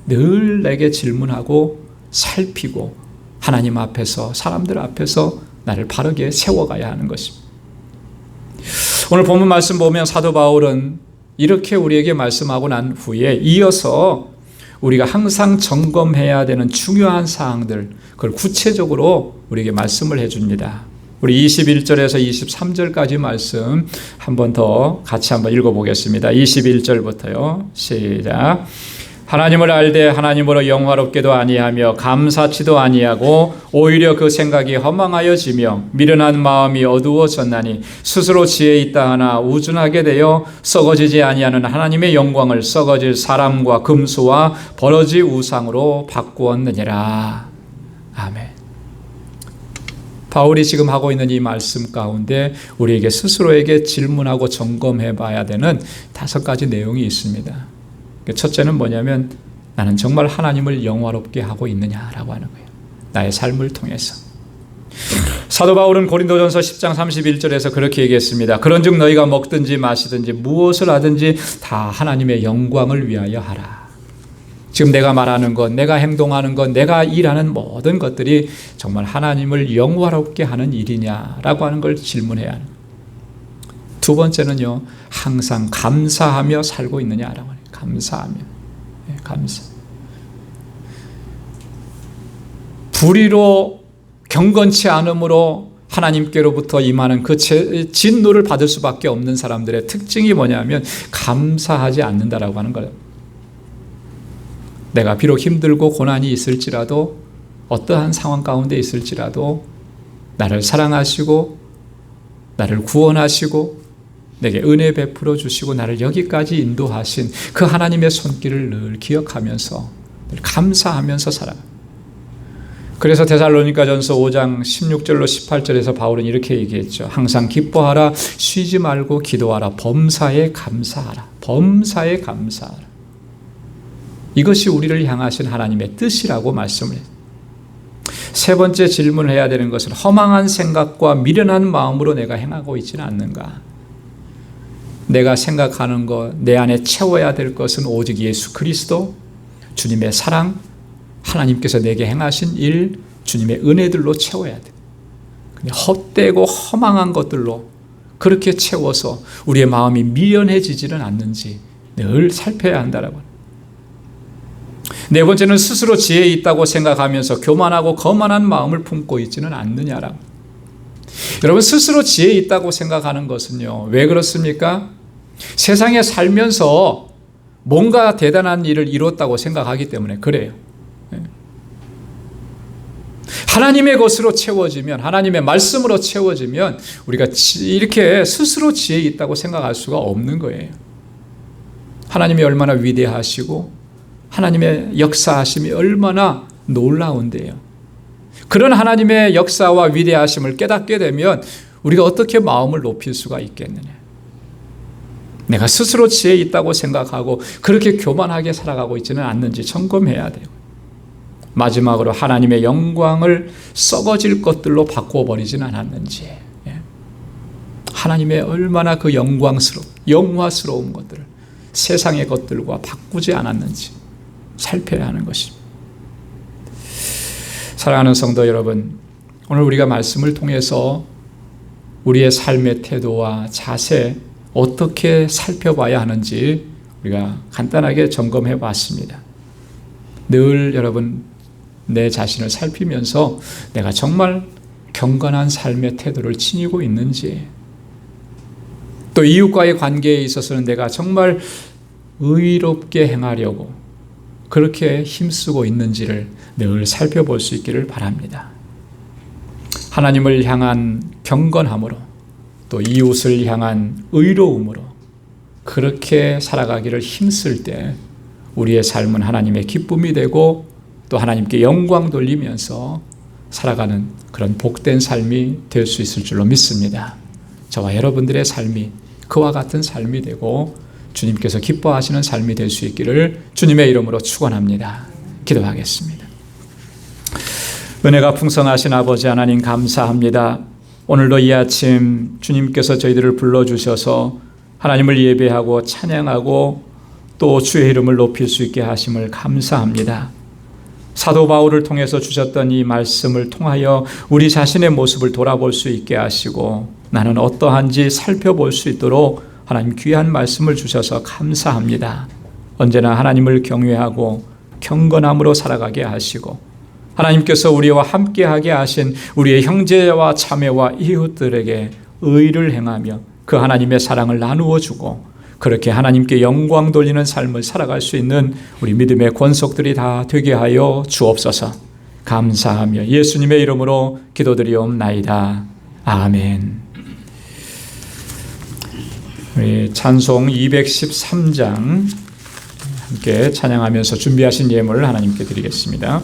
늘 내게 질문하고 살피고 하나님 앞에서, 사람들 앞에서 나를 바르게 세워가야 하는 것입니다. 오늘 본문 말씀 보면 사도 바울은 이렇게 우리에게 말씀하고 난 후에 이어서 우리가 항상 점검해야 되는 중요한 사항들, 그걸 구체적으로 우리에게 말씀을 해줍니다. 우리 21절에서 23절까지 말씀 한 번 더 같이 한번 읽어보겠습니다. 21절부터요. 시작. 하나님을 알되 하나님으로 영화롭게도 아니하며 감사치도 아니하고 오히려 그 생각이 허망하여지며 미련한 마음이 어두워졌나니 스스로 지혜 있다 하나 우둔하게 되어 썩어지지 아니하는 하나님의 영광을 썩어질 사람과 금수와 버러지 우상으로 바꾸었느니라. 아멘. 바울이 지금 하고 있는 이 말씀 가운데 우리에게 스스로에게 질문하고 점검해 봐야 되는 5가지 내용이 있습니다. 첫째는 뭐냐면 나는 정말 하나님을 영화롭게 하고 있느냐라고 하는 거예요. 나의 삶을 통해서. 사도 바울은 고린도전서 10장 31절에서 그렇게 얘기했습니다. 그런즉 너희가 먹든지 마시든지 무엇을 하든지 다 하나님의 영광을 위하여 하라. 지금 내가 말하는 것, 내가 행동하는 것, 내가 일하는 모든 것들이 정말 하나님을 영화롭게 하는 일이냐라고 하는 걸 질문해야 하는 거예요. 두 번째는요, 항상 감사하며 살고 있느냐라고 해요. 감사하며. 감사. 불의로 경건치 않음으로 하나님께로부터 임하는 그 진노를 받을 수밖에 없는 사람들의 특징이 뭐냐면 감사하지 않는다라고 하는 거예요. 내가 비록 힘들고 고난이 있을지라도, 어떠한 상황 가운데 있을지라도 나를 사랑하시고 나를 구원하시고 내게 은혜 베풀어 주시고 나를 여기까지 인도하신 그 하나님의 손길을 늘 기억하면서, 늘 감사하면서 살아갑니다. 그래서 데살로니가전서 5장 16절로 18절에서 바울은 이렇게 얘기했죠. 항상 기뻐하라, 쉬지 말고 기도하라, 범사에 감사하라. 범사에 감사하라. 이것이 우리를 향하신 하나님의 뜻이라고 말씀을 했습니다. 세 번째 질문을 해야 되는 것은 허망한 생각과 미련한 마음으로 내가 행하고 있지는 않는가? 내가 생각하는 것, 내 안에 채워야 될 것은 오직 예수 그리스도, 주님의 사랑, 하나님께서 내게 행하신 일, 주님의 은혜들로 채워야 돼. 근데 헛되고 허망한 것들로 그렇게 채워서 우리의 마음이 미련해지지는 않는지 늘 살펴야 한다라고. 네 번째는 스스로 지혜 있다고 생각하면서 교만하고 거만한 마음을 품고 있지는 않느냐라고. 여러분, 스스로 지혜 있다고 생각하는 것은요, 왜 그렇습니까? 세상에 살면서 뭔가 대단한 일을 이뤘다고 생각하기 때문에 그래요. 하나님의 것으로 채워지면, 하나님의 말씀으로 채워지면 우리가 이렇게 스스로 지혜 있다고 생각할 수가 없는 거예요. 하나님이 얼마나 위대하시고 하나님의 역사하심이 얼마나 놀라운데요. 그런 하나님의 역사와 위대하심을 깨닫게 되면 우리가 어떻게 마음을 높일 수가 있겠느냐. 내가 스스로 지혜 있다고 생각하고 그렇게 교만하게 살아가고 있지는 않는지 점검해야 돼요. 마지막으로 하나님의 영광을 썩어질 것들로 바꿔버리지는 않았는지, 하나님의 얼마나 그 영화스러운 것들을 세상의 것들과 바꾸지 않았는지 살펴야 하는 것입니다. 사랑하는 성도 여러분, 오늘 우리가 말씀을 통해서 우리의 삶의 태도와 자세 어떻게 살펴봐야 하는지 우리가 간단하게 점검해 봤습니다. 늘 여러분, 내 자신을 살피면서 내가 정말 경건한 삶의 태도를 지니고 있는지, 또 이웃과의 관계에 있어서는 내가 정말 의롭게 행하려고 그렇게 힘쓰고 있는지를 늘 살펴볼 수 있기를 바랍니다. 하나님을 향한 경건함으로, 또 이웃을 향한 의로움으로 그렇게 살아가기를 힘쓸 때 우리의 삶은 하나님의 기쁨이 되고 또 하나님께 영광 돌리면서 살아가는 그런 복된 삶이 될 수 있을 줄로 믿습니다. 저와 여러분들의 삶이 그와 같은 삶이 되고 주님께서 기뻐하시는 삶이 될 수 있기를 주님의 이름으로 축원합니다. 기도하겠습니다. 은혜가 풍성하신 아버지 하나님, 감사합니다. 오늘도 이 아침 주님께서 저희들을 불러주셔서 하나님을 예배하고 찬양하고 또 주의 이름을 높일 수 있게 하심을 감사합니다. 사도 바울을 통해서 주셨던 이 말씀을 통하여 우리 자신의 모습을 돌아볼 수 있게 하시고 나는 어떠한지 살펴볼 수 있도록 하나님 귀한 말씀을 주셔서 감사합니다. 언제나 하나님을 경외하고 경건함으로 살아가게 하시고 하나님께서 우리와 함께하게 하신 우리의 형제와 자매와 이웃들에게 의를 행하며 그 하나님의 사랑을 나누어 주고 그렇게 하나님께 영광 돌리는 삶을 살아갈 수 있는 우리 믿음의 권속들이 다 되게 하여 주옵소서. 감사하며 예수님의 이름으로 기도드리옵나이다. 아멘. 우리 찬송 213장 함께 찬양하면서 준비하신 예물을 하나님께 드리겠습니다.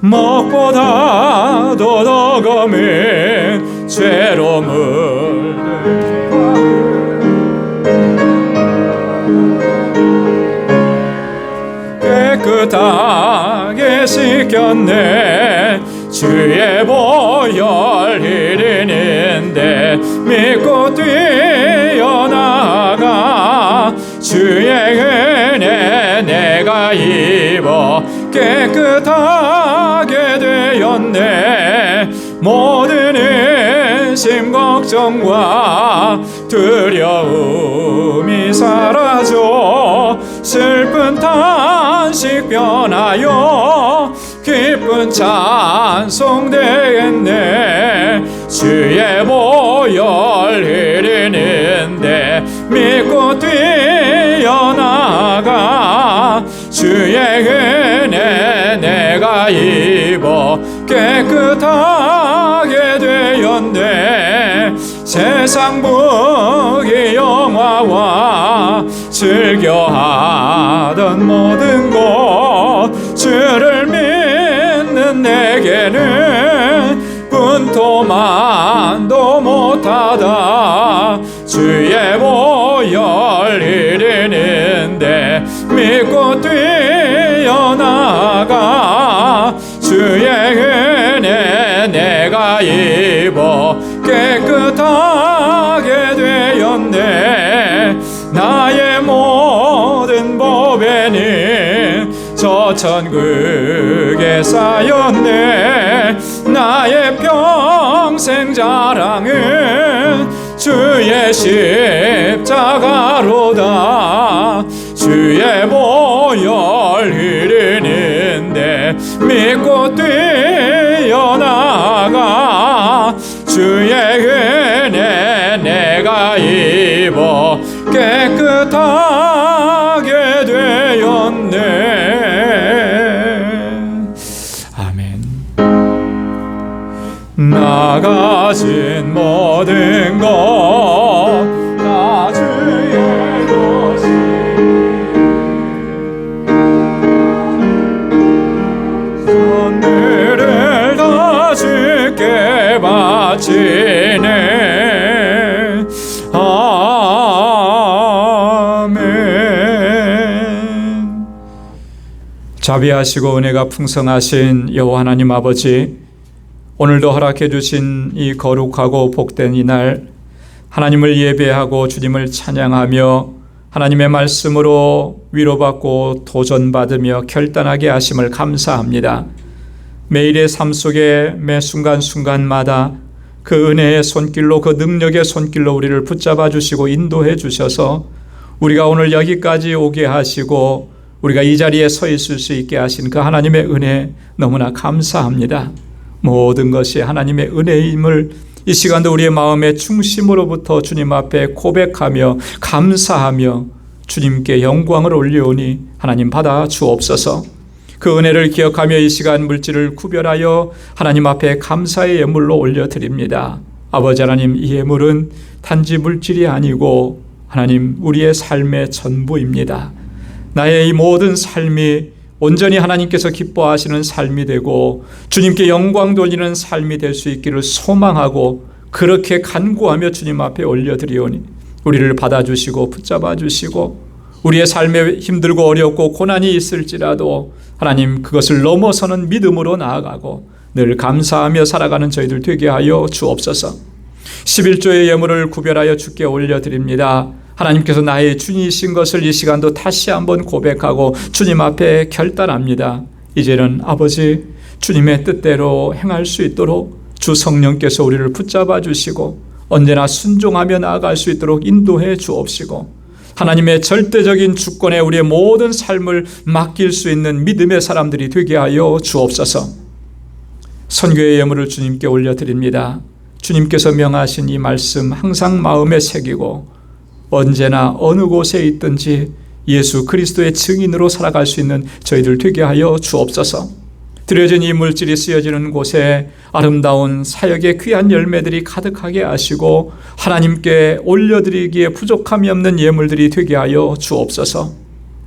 먹보다도 더 검은 죄로 물들게 깨끗하게 씻겼네. 주의 보혈 흘리는데 믿고 뛰어나가 주의 은혜 내가 입어 깨끗하게 되었네. 모든 의심 걱정과 두려움이 사라져 슬픈 탄식 변하여 기쁜 찬송 되겠네. 주의 보혈 흐르는데 믿고 뛰어나가 주의 은혜 내가 입어 깨끗하게 되었네. 세상 무기 영화와 즐겨하던 모든 것 주를 믿는 내게는 분토만도 못하다. 주의 보혈 흐르는데 믿고 뛰어나가 주의 은혜 내가 입어 깨끗하게 되었네. 나의 모든 보배는 저 천국에 쌓였네. 나의 평생 자랑은 주의 십자가로다. 주의 보혈 흐르는데 믿고 뛰어나가 주의 은혜 내가 입어 깨끗하게 되었네. 아멘. 나 가진 모든 것 다 주의 것이 선물을 다 주께 바치네. 아멘. 자비하시고 은혜가 풍성하신 여호와 하나님 아버지, 오늘도 허락해 주신 이 거룩하고 복된 이날 하나님을 예배하고 주님을 찬양하며 하나님의 말씀으로 위로받고 도전받으며 결단하게 하심을 감사합니다. 매일의 삶 속에 매 순간순간마다 그 은혜의 손길로, 그 능력의 손길로 우리를 붙잡아 주시고 인도해 주셔서 우리가 오늘 여기까지 오게 하시고 우리가 이 자리에 서 있을 수 있게 하신 그 하나님의 은혜 너무나 감사합니다. 모든 것이 하나님의 은혜임을 이 시간도 우리의 마음의 중심으로부터 주님 앞에 고백하며 감사하며 주님께 영광을 올려오니 하나님 받아 주옵소서. 그 은혜를 기억하며 이 시간 물질을 구별하여 하나님 앞에 감사의 예물로 올려드립니다. 아버지 하나님, 이 예물은 단지 물질이 아니고 하나님 우리의 삶의 전부입니다. 나의 이 모든 삶이 온전히 하나님께서 기뻐하시는 삶이 되고 주님께 영광 돌리는 삶이 될 수 있기를 소망하고 그렇게 간구하며 주님 앞에 올려드리오니 우리를 받아주시고 붙잡아 주시고 우리의 삶에 힘들고 어렵고 고난이 있을지라도 하나님 그것을 넘어서는 믿음으로 나아가고 늘 감사하며 살아가는 저희들 되게 하여 주옵소서. 11조의 예물을 구별하여 주께 올려드립니다. 하나님께서 나의 주님이신 것을 이 시간도 다시 한번 고백하고 주님 앞에 결단합니다. 이제는 아버지 주님의 뜻대로 행할 수 있도록 주 성령께서 우리를 붙잡아 주시고 언제나 순종하며 나아갈 수 있도록 인도해 주옵시고 하나님의 절대적인 주권에 우리의 모든 삶을 맡길 수 있는 믿음의 사람들이 되게 하여 주옵소서. 선교의 예물을 주님께 올려드립니다. 주님께서 명하신 이 말씀 항상 마음에 새기고 언제나 어느 곳에 있든지 예수 그리스도의 증인으로 살아갈 수 있는 저희들 되게 하여 주옵소서. 드려진 이 물질이 쓰여지는 곳에 아름다운 사역의 귀한 열매들이 가득하게 하시고 하나님께 올려드리기에 부족함이 없는 예물들이 되게 하여 주옵소서.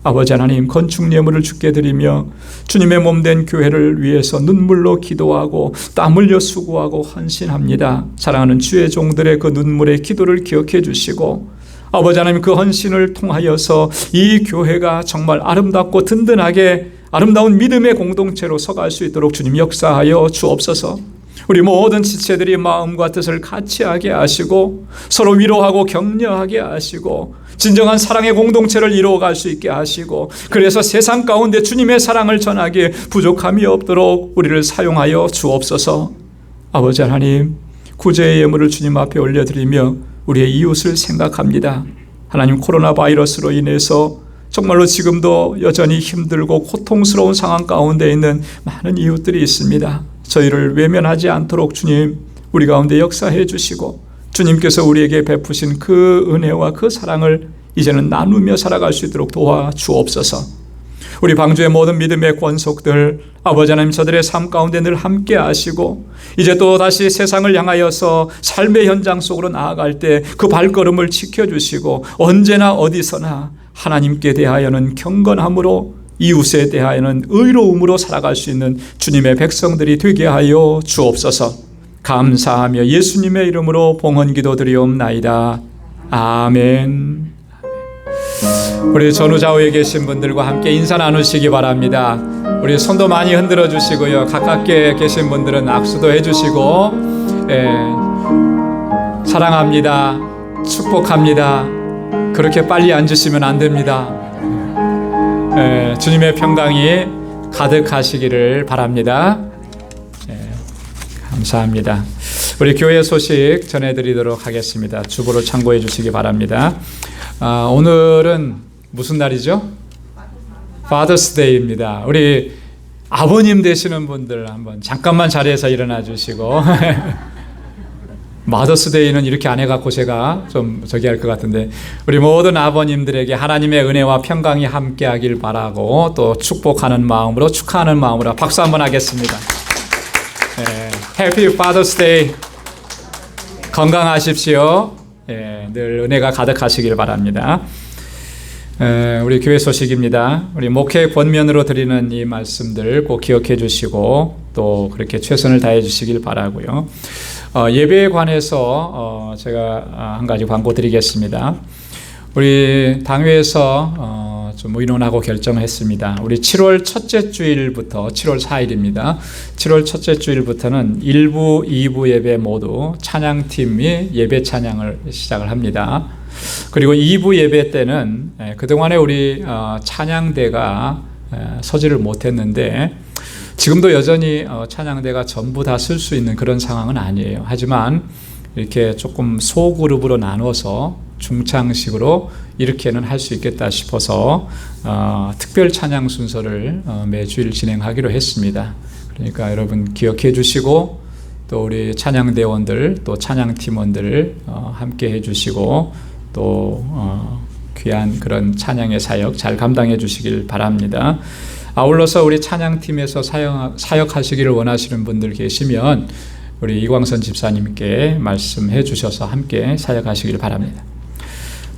아버지 하나님, 건축 예물을 주께 드리며 주님의 몸된 교회를 위해서 눈물로 기도하고 땀 흘려 수고하고 헌신합니다. 사랑하는 주의 종들의 그 눈물의 기도를 기억해 주시고 아버지 하나님, 그 헌신을 통하여서 이 교회가 정말 아름답고 든든하게 아름다운 믿음의 공동체로 서갈 수 있도록 주님 역사하여 주옵소서. 우리 모든 지체들이 마음과 뜻을 같이 하게 하시고 서로 위로하고 격려하게 하시고 진정한 사랑의 공동체를 이루어갈 수 있게 하시고 그래서 세상 가운데 주님의 사랑을 전하기에 부족함이 없도록 우리를 사용하여 주옵소서. 아버지 하나님, 구제의 예물을 주님 앞에 올려드리며 우리의 이웃을 생각합니다. 하나님, 코로나 바이러스로 인해서 정말로 지금도 여전히 힘들고 고통스러운 상황 가운데 있는 많은 이웃들이 있습니다. 저희를 외면하지 않도록 주님 우리 가운데 역사해 주시고 주님께서 우리에게 베푸신 그 은혜와 그 사랑을 이제는 나누며 살아갈 수 있도록 도와주옵소서. 우리 방주의 모든 믿음의 권속들 아버지 하나님 저들의 삶 가운데 늘 함께 하시고 이제 또 다시 세상을 향하여서 삶의 현장 속으로 나아갈 때 그 발걸음을 지켜주시고 언제나 어디서나 하나님께 대하여는 경건함으로 이웃에 대하여는 의로움으로 살아갈 수 있는 주님의 백성들이 되게 하여 주옵소서. 감사하며 예수님의 이름으로 봉헌 기도드리옵나이다. 아멘. 우리 전후좌우에 계신 분들과 함께 인사 나누시기 바랍니다. 우리 손도 많이 흔들어 주시고요. 가깝게 계신 분들은 악수도 해주시고 사랑합니다. 축복합니다. 그렇게 빨리 앉으시면 안 됩니다. 주님의 평강이 가득하시기를 바랍니다. 감사합니다. 우리 교회 소식 전해드리도록 하겠습니다. 주보를 참고해 주시기 바랍니다. 오늘은 무슨 날이죠? Father's Day입니다. 우리 아버님 되시는 분들 한번 잠깐만 자리에서 일어나 주시고 Mother's Day는 이렇게 안 해갖고 제가 좀 저기 할 것 같은데 우리 모든 아버님들에게 하나님의 은혜와 평강이 함께하길 바라고 또 축복하는 마음으로 축하하는 마음으로 박수 한번 하겠습니다. Happy Father's Day. 건강하십시오. 늘 은혜가 가득하시길 바랍니다. 우리 교회 소식입니다. 우리 목회 권면으로 드리는 이 말씀들 꼭 기억해 주시고 또 그렇게 최선을 다해 주시길 바라고요. 예배에 관해서 제가 한 가지 광고 드리겠습니다. 우리 당회에서 좀 의논하고 결정을 했습니다. 우리 7월 첫째 주일부터 7월 4일입니다. 7월 첫째 주일부터는 1부, 2부 예배 모두 찬양팀이 예배 찬양을 시작을 합니다. 그리고 2부 예배 때는 그동안에 우리 찬양대가 서지를 못했는데 지금도 여전히 찬양대가 전부 다 쓸 수 있는 그런 상황은 아니에요. 하지만 이렇게 조금 소그룹으로 나눠서 중창식으로 이렇게는 할 수 있겠다 싶어서 특별 찬양 순서를 매주일 진행하기로 했습니다. 그러니까 여러분 기억해 주시고 또 우리 찬양대원들 또 찬양팀원들 함께 해 주시고 또 귀한 그런 찬양의 사역 잘 감당해 주시길 바랍니다. 아울러서 우리 찬양팀에서 사역하시기를 원하시는 분들 계시면 우리 이광선 집사님께 말씀해 주셔서 함께 사역하시길 바랍니다.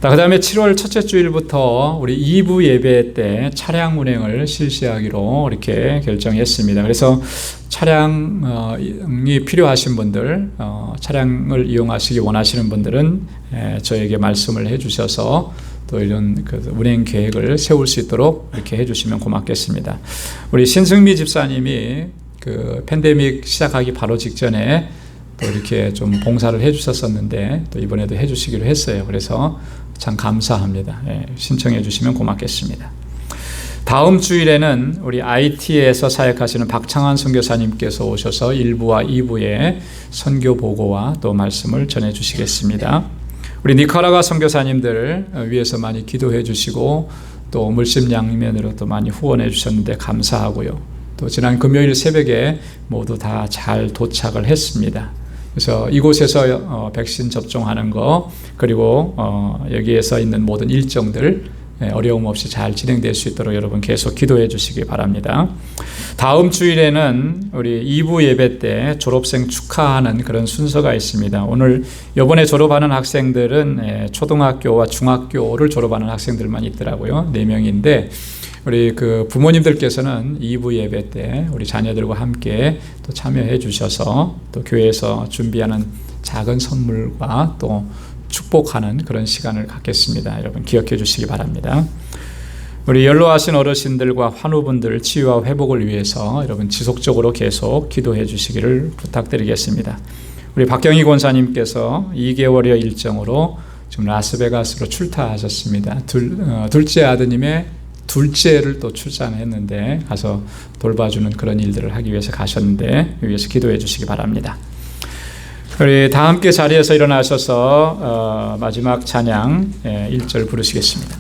그 다음에 7월 첫째 주일부터 우리 2부 예배 때 차량 운행을 실시하기로 이렇게 결정했습니다. 그래서 차량이 필요하신 분들, 차량을 이용하시기 원하시는 분들은 저에게 말씀을 해 주셔서 또 이런 그 운행 계획을 세울 수 있도록 이렇게 해 주시면 고맙겠습니다. 우리 신승미 집사님이 그 팬데믹 시작하기 바로 직전에 또 이렇게 좀 봉사를 해 주셨었는데 또 이번에도 해 주시기로 했어요. 그래서 참 감사합니다. 신청해 주시면 고맙겠습니다. 다음 주일에는 우리 IT에서 사역하시는 박창환 선교사님께서 오셔서 1부와 2부에 선교 보고와 또 말씀을 전해 주시겠습니다. 우리 니카라과 선교사님들 위해서 많이 기도해 주시고 또 물심양면으로 또 많이 후원해 주셨는데 감사하고요. 또 지난 금요일 새벽에 모두 다 잘 도착을 했습니다. 그래서 이곳에서 백신 접종하는 거 그리고 여기에서 있는 모든 일정들 어려움 없이 잘 진행될 수 있도록 여러분 계속 기도해 주시기 바랍니다. 다음 주일에는 우리 2부 예배 때 졸업생 축하하는 그런 순서가 있습니다. 오늘 이번에 졸업하는 학생들은 초등학교와 중학교를 졸업하는 학생들만 있더라고요. 4명인데 우리 그 부모님들께서는 2부 예배 때 우리 자녀들과 함께 또 참여해 주셔서 또 교회에서 준비하는 작은 선물과 또 축복하는 그런 시간을 갖겠습니다. 여러분 기억해 주시기 바랍니다. 우리 연로하신 어르신들과 환우분들 치유와 회복을 위해서 여러분 지속적으로 계속 기도해 주시기를 부탁드리겠습니다. 우리 박경희 권사님께서 2개월여 일정으로 지금 라스베가스로 출타하셨습니다. 둘째 아드님의 둘째를 또 출산했는데 가서 돌봐주는 그런 일들을 하기 위해서 가셨는데 위해서 기도해 주시기 바랍니다. 우리 다 함께 자리에서 일어나셔서 마지막 찬양 1절 부르시겠습니다.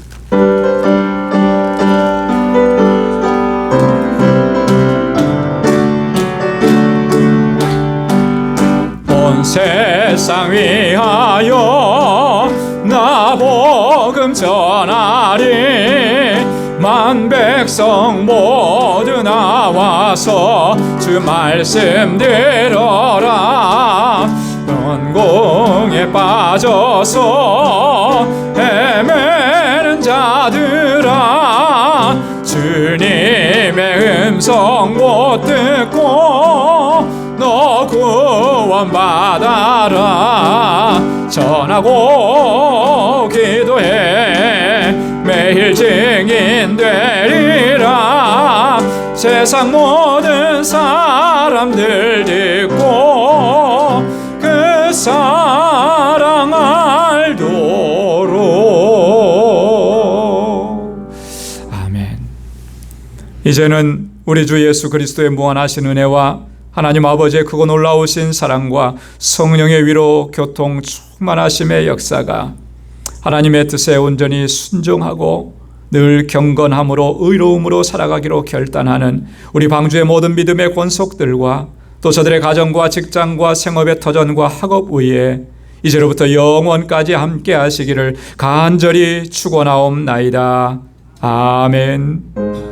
세상 위하여 나 복음 전하리. 만 백성 모두 나와서 주 말씀 들어라. 연공에 빠져서 헤매는 자들아, 주님의 음성 못 듣고 너 구원받아라. 전하고 기도해 매일 증인 되리라. 세상 모든 사람들 듣고 그 사랑 알도록. 아멘. 이제는 우리 주 예수 그리스도의 무한하신 은혜와 하나님 아버지의 크고 놀라우신 사랑과 성령의 위로 교통 충만하심의 역사가 하나님의 뜻에 온전히 순종하고 늘 경건함으로 의로움으로 살아가기로 결단하는 우리 방주의 모든 믿음의 권속들과 또 저들의 가정과 직장과 생업의 터전과 학업 위에 이제로부터 영원까지 함께 하시기를 간절히 축원하옵나이다. 아멘.